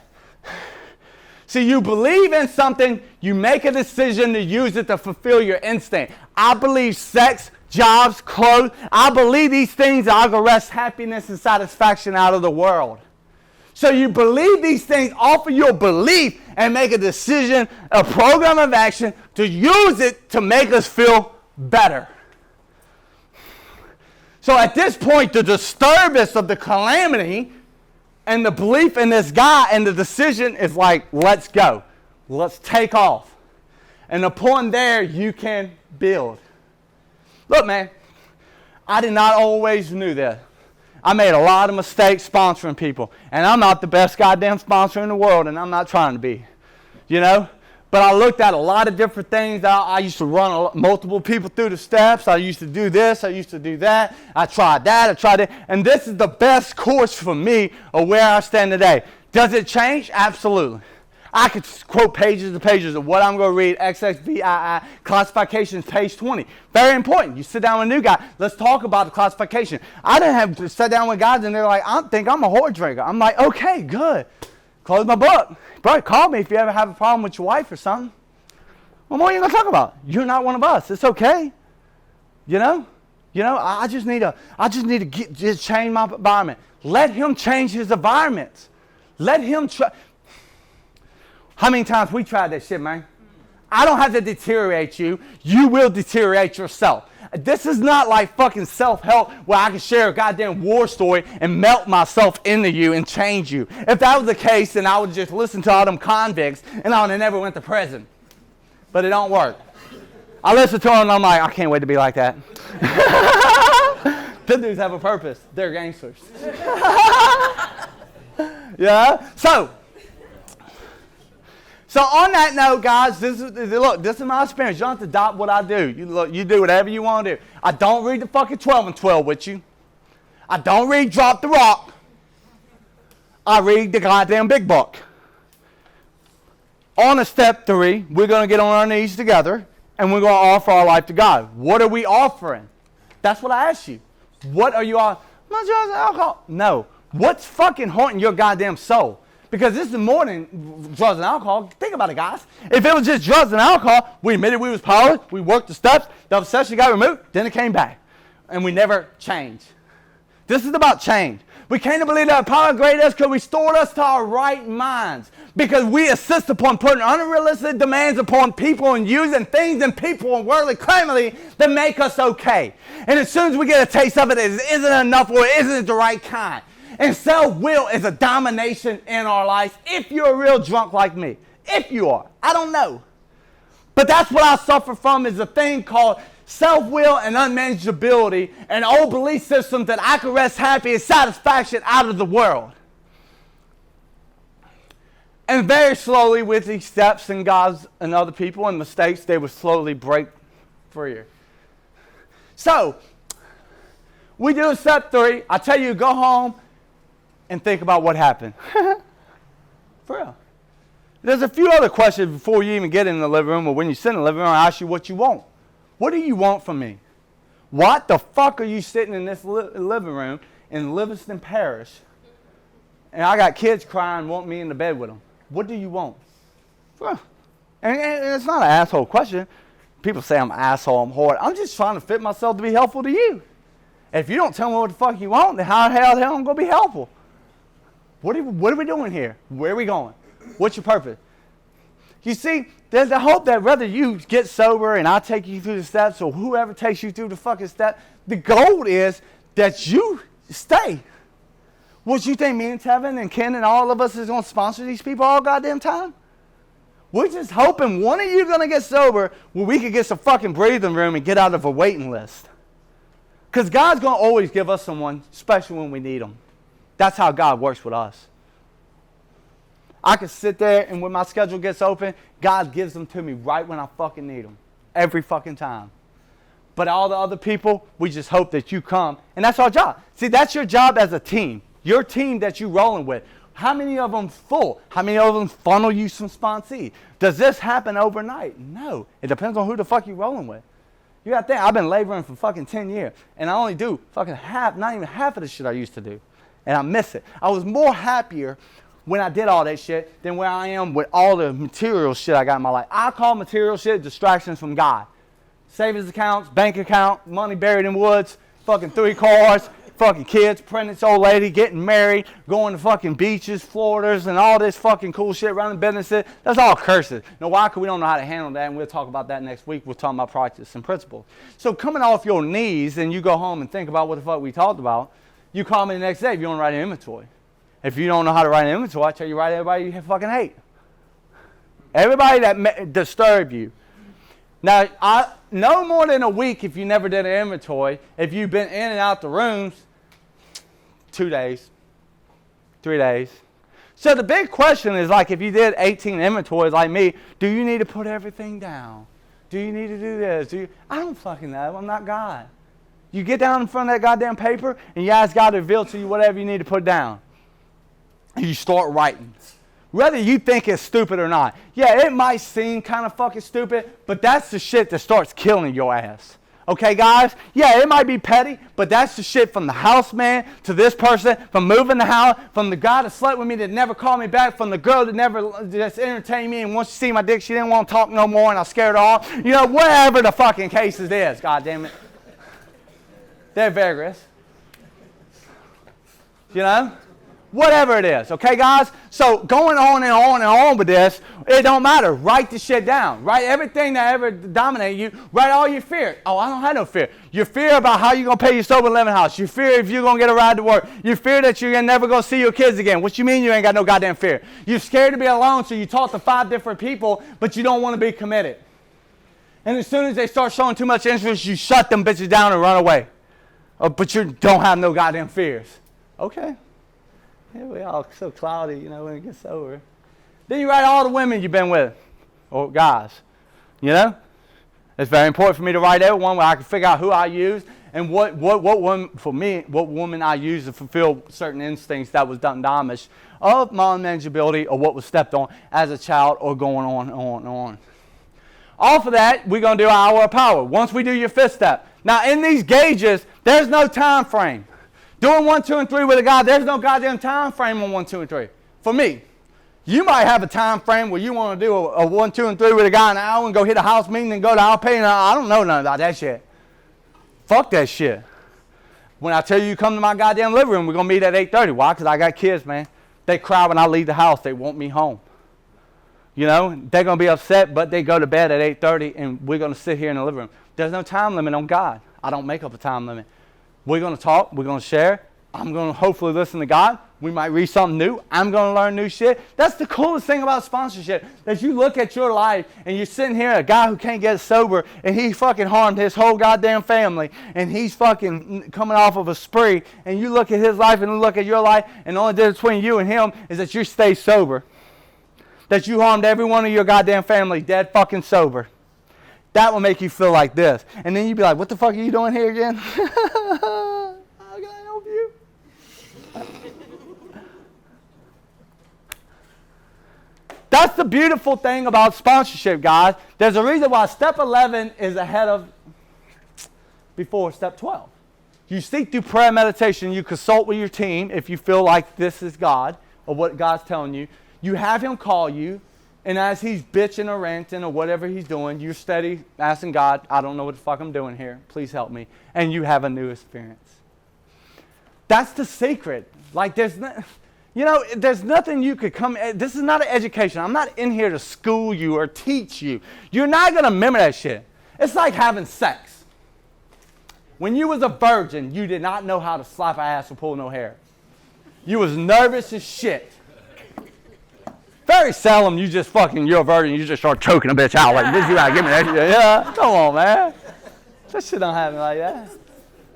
[SPEAKER 1] See, you believe in something, you make a decision to use it to fulfill your instinct. I believe sex, jobs, clothes, I believe these things are going to wrest happiness and satisfaction out of the world. So you believe these things off of your belief and make a decision, a program of action to use it to make us feel better. So at this point, the disturbance of the calamity and the belief in this guy and the decision is like, let's go. Let's take off. And upon there, you can build. Look, man, I did not always knew that. I made a lot of mistakes sponsoring people. And I'm not the best goddamn sponsor in the world, and I'm not trying to be. You know? But I looked at a lot of different things. I used to run multiple people through the steps. I used to do this. I used to do that. I tried that. I tried it. And this is the best course for me of where I stand today. Does it change? Absolutely. I could quote pages and pages of what I'm going to read. XXVII classifications, page 20. Very important. You sit down with a new guy. Let's talk about the classification. I didn't have to sit down with guys and they're like, I think I'm a whore drinker. I'm like, okay, good. Close my book. Bro, call me if you ever have a problem with your wife or something. Well, what are you going to talk about? You're not one of us. It's okay. You know? I just need to just change my environment. Let him change his environment. Let him try. How many times we tried that shit, man? I don't have to deteriorate you. You will deteriorate yourself. This is not like fucking self-help where I can share a goddamn war story and melt myself into you and change you. If that was the case, then I would just listen to all them convicts and I would have never went to prison. But it don't work. I listen to them and I'm like, I can't wait to be like that. Them dudes have a purpose. They're gangsters. Yeah? So on that note, guys, this is my experience. You don't have to adopt what I do. You do whatever you want to do. I don't read the fucking 12 and 12 with you. I don't read Drop the Rock. I read the goddamn big book. On a step 3, we're going to get on our knees together, and we're going to offer our life to God. What are we offering? That's what I asked you. What are you offering? Not drugs and alcohol. No. What's fucking haunting your goddamn soul? Because this is more than drugs and alcohol. Think about it, guys. If it was just drugs and alcohol, we admitted we was powerless, we worked the steps, the obsession got removed, then it came back. And we never changed. This is about change. We came to believe that power great us could restore us to our right minds. Because we insist upon putting unrealistic demands upon people and using things and people and worldly calamity that make us okay. And as soon as we get a taste of it, it isn't enough or it isn't the right kind. And self-will is a domination in our lives if you're a real drunk like me. If you are. I don't know. But that's what I suffer from is a thing called self-will and unmanageability and old belief systems that I can wrest happy and satisfaction out of the world. And very slowly with these steps and God's and other people and mistakes, they would slowly break free. So, we do step 3. I tell you, go home and think about what happened. For real. There's a few other questions before you even get in the living room or when you sit in the living room, I ask you what you want. What do you want from me? What the fuck are you sitting in this living room in Livingston Parish and I got kids crying wanting me in the bed with them? What do you want? And it's not an asshole question. People say I'm an asshole, I'm horrid. I'm just trying to fit myself to be helpful to you. If you don't tell me what the fuck you want, then how the hell I'm going to be helpful? What are we doing here? Where are we going? What's your purpose? You see, there's the hope that whether you get sober and I take you through the steps or whoever takes you through the fucking step, the goal is that you stay. What, you think me and Tevin and Ken and all of us is going to sponsor these people all goddamn time? We're just hoping one of you going to get sober where we could get some fucking breathing room and get out of a waiting list. Because God's going to always give us someone special when we need them. That's how God works with us. I can sit there and when my schedule gets open, God gives them to me right when I fucking need them. Every fucking time. But all the other people, we just hope that you come. And that's our job. See, that's your job as a team. Your team that you're rolling with. How many of them full? How many of them funnel you some sponsee? Does this happen overnight? No. It depends on who the fuck you're rolling with. You got to think, I've been laboring for fucking 10 years. And I only do fucking half, not even half of the shit I used to do. And I miss it. I was more happier when I did all that shit than where I am with all the material shit I got in my life. I call material shit distractions from God. Savings accounts, bank account, money buried in woods, fucking 3 cars, fucking kids, pregnant old lady, getting married, going to fucking beaches, Floridas, and all this fucking cool shit, running businesses. That's all curses. Now, why? Because we don't know how to handle that, and we'll talk about that next week. We'll talk about practice and principles. So coming off your knees and you go home and think about what the fuck we talked about, you call me the next day if you want to write an inventory. If you don't know how to write an inventory, I tell you write everybody you fucking hate. Everybody that disturb you. Now, no more than a week if you never did an inventory. If you've been in and out the rooms, 2 days, 3 days. So the big question is like if you did 18 inventories like me, do you need to put everything down? Do you need to do this? I don't fucking know. I'm not God. You get down in front of that goddamn paper and you ask God to reveal to you whatever you need to put down. And you start writing. Whether you think it's stupid or not. Yeah, it might seem kind of fucking stupid, but that's the shit that starts killing your ass. Okay, guys? Yeah, it might be petty, but that's the shit from the house man to this person, from moving the house, from the guy that slept with me that never called me back, from the girl that never just entertained me, and once she see my dick, she didn't want to talk no more, and I scared her off. You know, whatever the fucking case it is, God damn it. They're vigorous. You know? Whatever it is, okay, guys? So going on and on and on with this, it don't matter. Write the shit down. Write everything that ever dominated you. Write all your fear. Oh, I don't have no fear. Your fear about how you're going to pay your sober living house. Your fear if you're going to get a ride to work. Your fear that you're never going to see your kids again. What you mean you ain't got no goddamn fear? You're scared to be alone, so you talk to 5 different people, but you don't want to be committed. And as soon as they start showing too much interest, you shut them bitches down and run away. But you don't have no goddamn fears. Okay. Yeah, we all so cloudy, you know, when it gets over. Then you write all the women you've been with, or guys, you know? It's very important for me to write everyone where I can figure out who I use and what woman, for me, what woman I use to fulfill certain instincts that was done damage of my unmanageability or what was stepped on as a child or going on and on and on. Off of that, we're going to do our hour of power. Once we do your 5th step. Now, in these gauges, there's no time frame. Doing 1, 2, and 3 with a guy, there's no goddamn time frame on 1, 2, and 3. For me, you might have a time frame where you want to do a 1, 2, and 3 with a guy in an hour and go hit a house meeting and go to Alpay. I don't know nothing about that shit. Fuck that shit. When I tell you come to my goddamn living room, we're going to meet at 8:30. Why? Because I got kids, man. They cry when I leave the house. They want me home. You know, they're going to be upset, but they go to bed at 8:30, and we're going to sit here in the living room. There's no time limit on God. I don't make up a time limit. We're going to talk. We're going to share. I'm going to hopefully listen to God. We might read something new. I'm going to learn new shit. That's the coolest thing about sponsorship, that you look at your life, and you're sitting here, a guy who can't get sober, and he fucking harmed his whole goddamn family, and he's fucking coming off of a spree, and you look at his life and look at your life, and the only difference between you and him is that you stay sober. That you harmed every one of your goddamn family dead fucking sober. That will make you feel like this. And then you'd be like, what the fuck are you doing here again? How can I help you? That's the beautiful thing about sponsorship, guys. There's a reason why step 11 is ahead of before step 12. You seek through prayer and meditation. You consult with your team if you feel like this is God or what God's telling you. You have him call you. And as he's bitching or ranting or whatever he's doing, you're steady asking God, I don't know what the fuck I'm doing here. Please help me. And you have a new experience. That's the secret. Like there's nothing you could come, this is not an education. I'm not in here to school you or teach you. You're not going to remember that shit. It's like having sex. When you was a virgin, you did not know how to slap an ass or pull no hair. You was nervous as shit. Very seldom you're a virgin, you just start choking a bitch out like this. You gotta give me that shit. Yeah, come on, man. That shit don't happen like that.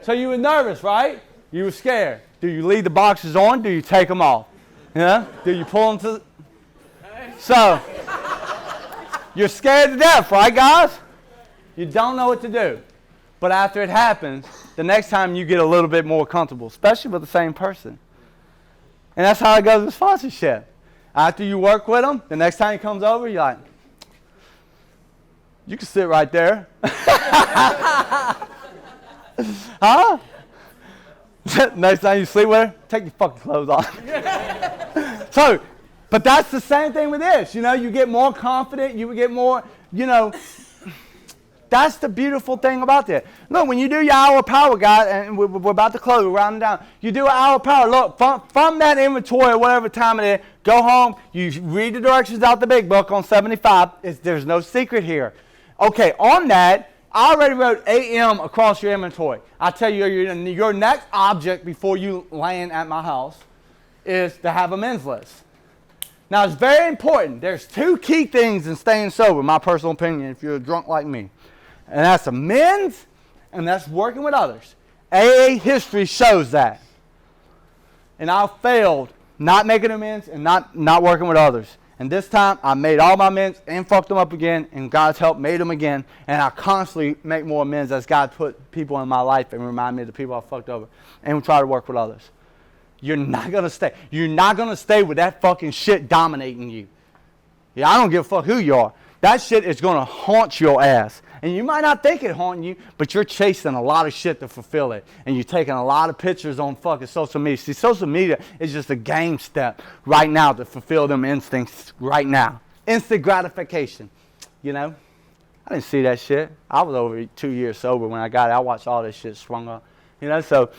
[SPEAKER 1] So you were nervous, right? You were scared. Do you leave the boxers on? Do you take them off? Yeah? Do you pull them to? So you're scared to death, right, guys? You don't know what to do. But after it happens, the next time you get a little bit more comfortable, especially with the same person. And that's how it goes with sponsorship. After you work with him, the next time he comes over, you're like, you can sit right there. Huh? Next time you sleep with her, take your fucking clothes off. So, but that's the same thing with this. You get more confident, you get more, that's the beautiful thing about this. Look, when you do your hour of power, guys, and we're about to close, we're rounding down. You do an hour of power. Look, from that inventory or whatever time it is, go home, you read the directions out the big book on 75. There's no secret here. Okay, on that, I already wrote AM across your inventory. I tell you, your next object before you land at my house is to have a men's list. Now, it's very important. There's two key things in staying sober, my personal opinion, if you're a drunk like me. And that's amends, and that's working with others. AA history shows that. And I failed not making amends and not working with others. And this time, I made all my amends and fucked them up again, and God's help made them again. And I constantly make more amends as God put people in my life and remind me of the people I fucked over. And we try to work with others. You're not going to stay. You're not going to stay with that fucking shit dominating you. Yeah, I don't give a fuck who you are. That shit is going to haunt your ass. And you might not think it haunting you, but you're chasing a lot of shit to fulfill it. And you're taking a lot of pictures on fucking social media. See, social media is just a game step right now to fulfill them instincts right now. Instant gratification. I didn't see that shit. I was over 2 years sober when I got it. I watched all this shit sprung up. So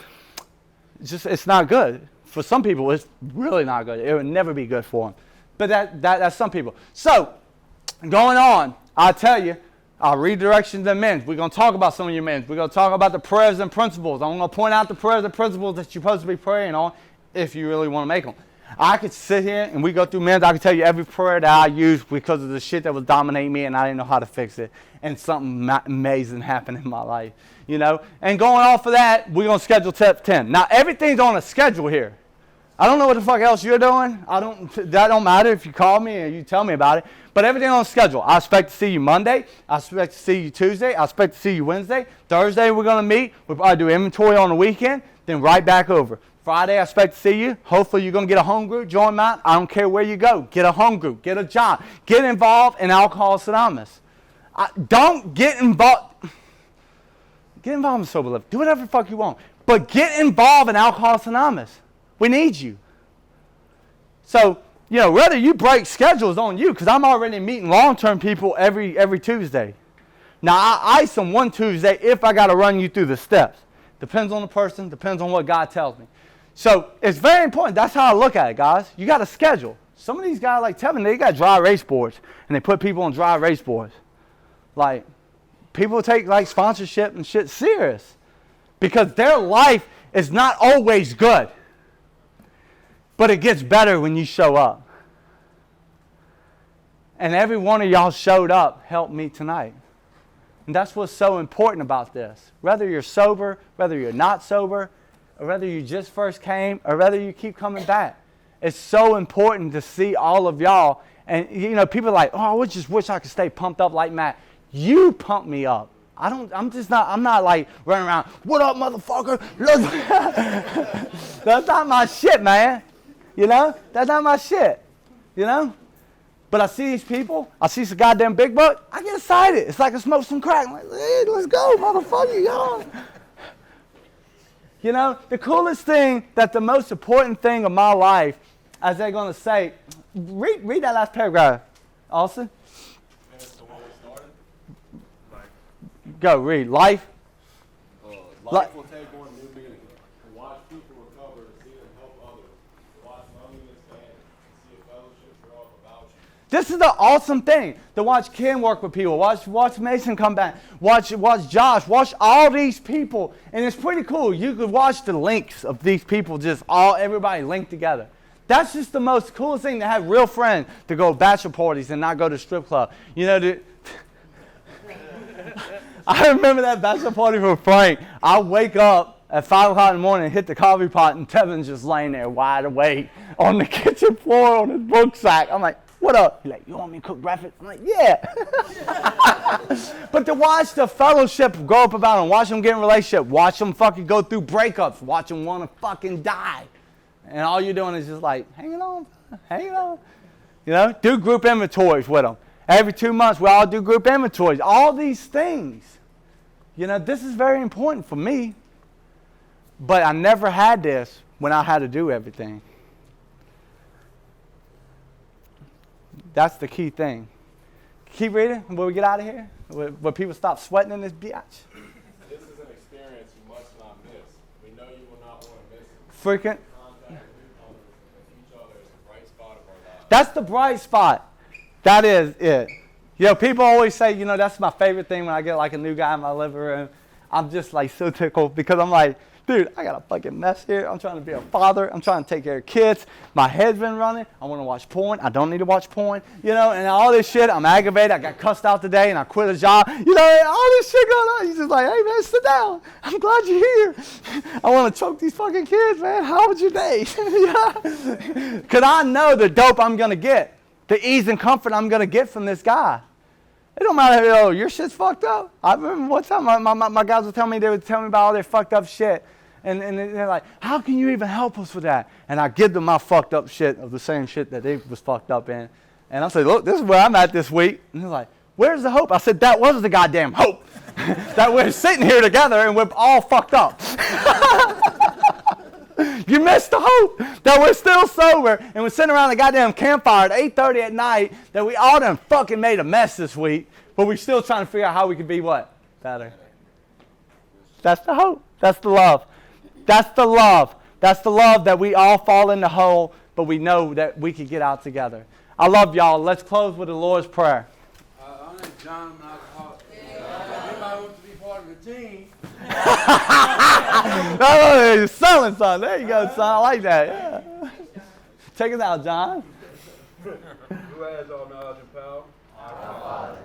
[SPEAKER 1] it's not good. For some people, it's really not good. It would never be good for them. But that's some people. So, going on, I'll tell you, I'll read directions to men. We're going to talk about some of your men. We're going to talk about the prayers and principles. I'm going to point out the prayers and principles that you're supposed to be praying on if you really want to make them. I could sit here and we go through men's. I can tell you every prayer that I used because of the shit that was dominating me and I didn't know how to fix it. And something amazing happened in my life, And going off of that, we're going to schedule step 10. Now, everything's on a schedule here. I don't know what the fuck else you're doing. That don't matter if you call me and you tell me about it. But everything on schedule. I expect to see you Monday. I expect to see you Tuesday. I expect to see you Wednesday. Thursday we're going to meet. We'll probably do inventory on the weekend. Then right back over. Friday I expect to see you. Hopefully you're going to get a home group. Join mine. I don't care where you go. Get a home group. Get a job. Get involved in Alcoholics Anonymous. Don't get involved. Get involved in sober living. Do whatever the fuck you want. But get involved in Alcoholics Anonymous. We need you. So, whether you break schedules on you, because I'm already meeting long-term people every Tuesday. Now, I ice them one Tuesday if I got to run you through the steps. Depends on the person, depends on what God tells me. So, it's very important. That's how I look at it, guys. You got to schedule. Some of these guys, like Tevin, they got dry race boards, and they put people on dry race boards. Like, people take, sponsorship and shit serious. Because their life is not always good. But it gets better when you show up. And every one of y'all showed up, helped me tonight. And that's what's so important about this. Whether you're sober, whether you're not sober, or whether you just first came, or whether you keep coming back. It's so important to see all of y'all. And, people are like, oh, I just wish I could stay pumped up like Matt. You pump me up. I'm not like running around, what up, motherfucker? That's not my shit, man. That's not my shit. But I see these people, I see some goddamn big buck, I get excited. It's like I smoke some crack. I'm like, hey, let's go, motherfucker, y'all. The coolest thing, the most important thing of my life, as they're going to say, read that last paragraph. Austin?
[SPEAKER 2] And it's the one we started.
[SPEAKER 1] Go read. Life.
[SPEAKER 2] Life will take on new meaning. To watch people recover, to see them help others. To watch loneliness end, and see a fellowship grow up about you.
[SPEAKER 1] This is the awesome thing. To watch Ken work with people. Watch Mason come back. Watch Josh. Watch all these people. And it's pretty cool. You could watch the links of these people everybody linked together. That's just the most coolest thing, to have real friends, to go to bachelor parties and not go to strip club. You know, I remember that bachelor party for Frank. I wake up at 5 o'clock in the morning and hit the coffee pot, and Tevin's just laying there wide awake on the kitchen floor on his book sack. I'm like, what up? He's like, you want me to cook breakfast? I'm like, yeah. But to watch the fellowship grow up about them, watch them get in a relationship, watch them fucking go through breakups, watch them want to fucking die. And all you're doing is just like, hanging on. You know, do group inventories with them. Every 2 months, we all do group inventories. All these things. You know, this is very important for me. But I never had this when I had to do everything. That's the key thing. Keep reading when we get out of here. Where people stop sweating in this bitch.
[SPEAKER 2] This is an experience you must not miss. We know you will not want to miss it.
[SPEAKER 1] Freaking.
[SPEAKER 2] Contact with others and each other is the bright spot of our lives.
[SPEAKER 1] That's the bright spot. That is it. You know, people always say, you know, that's my favorite thing when I get like a new guy in my living room. I'm just like so tickled because I'm like, dude, I got a fucking mess here. I'm trying to be a father. I'm trying to take care of kids. My head's been running. I want to watch porn. I don't need to watch porn. You know, and all this shit. I'm aggravated. I got cussed out today and I quit a job. You know, all this shit going on. He's just like, hey, man, sit down. I'm glad you're here. I want to choke these fucking kids, man. How was your day? Because I know the dope I'm going to get. The ease and comfort I'm going to get from this guy. It don't matter, oh, your shit's fucked up. I remember one time my guys would tell me, they would tell me about all their fucked up shit. And they're like, how can you even help us with that? And I give them my fucked up shit of the same shit that they was fucked up in. And I say, look, this is where I'm at this week. And they're like, where's the hope? I said, that was the goddamn hope. That we're sitting here together and we're all fucked up. You missed the hope that we're still sober and we're sitting around the goddamn campfire at 8:30 at night, that we all done fucking made a mess this week, but we're still trying to figure out how we can be what? Better. That's the hope. That's the love. That's the love. That's the love that we all fall in the hole, but we know that we can get out together. I love y'all. Let's close with the Lord's Prayer.
[SPEAKER 4] I'm John, I'm an alcoholic. Anybody wants to be part of the team?
[SPEAKER 1] Oh, you're selling son. There you go, son. I like that. Yeah. Take us out, John.
[SPEAKER 4] Who has all knowledge and power? Our Father.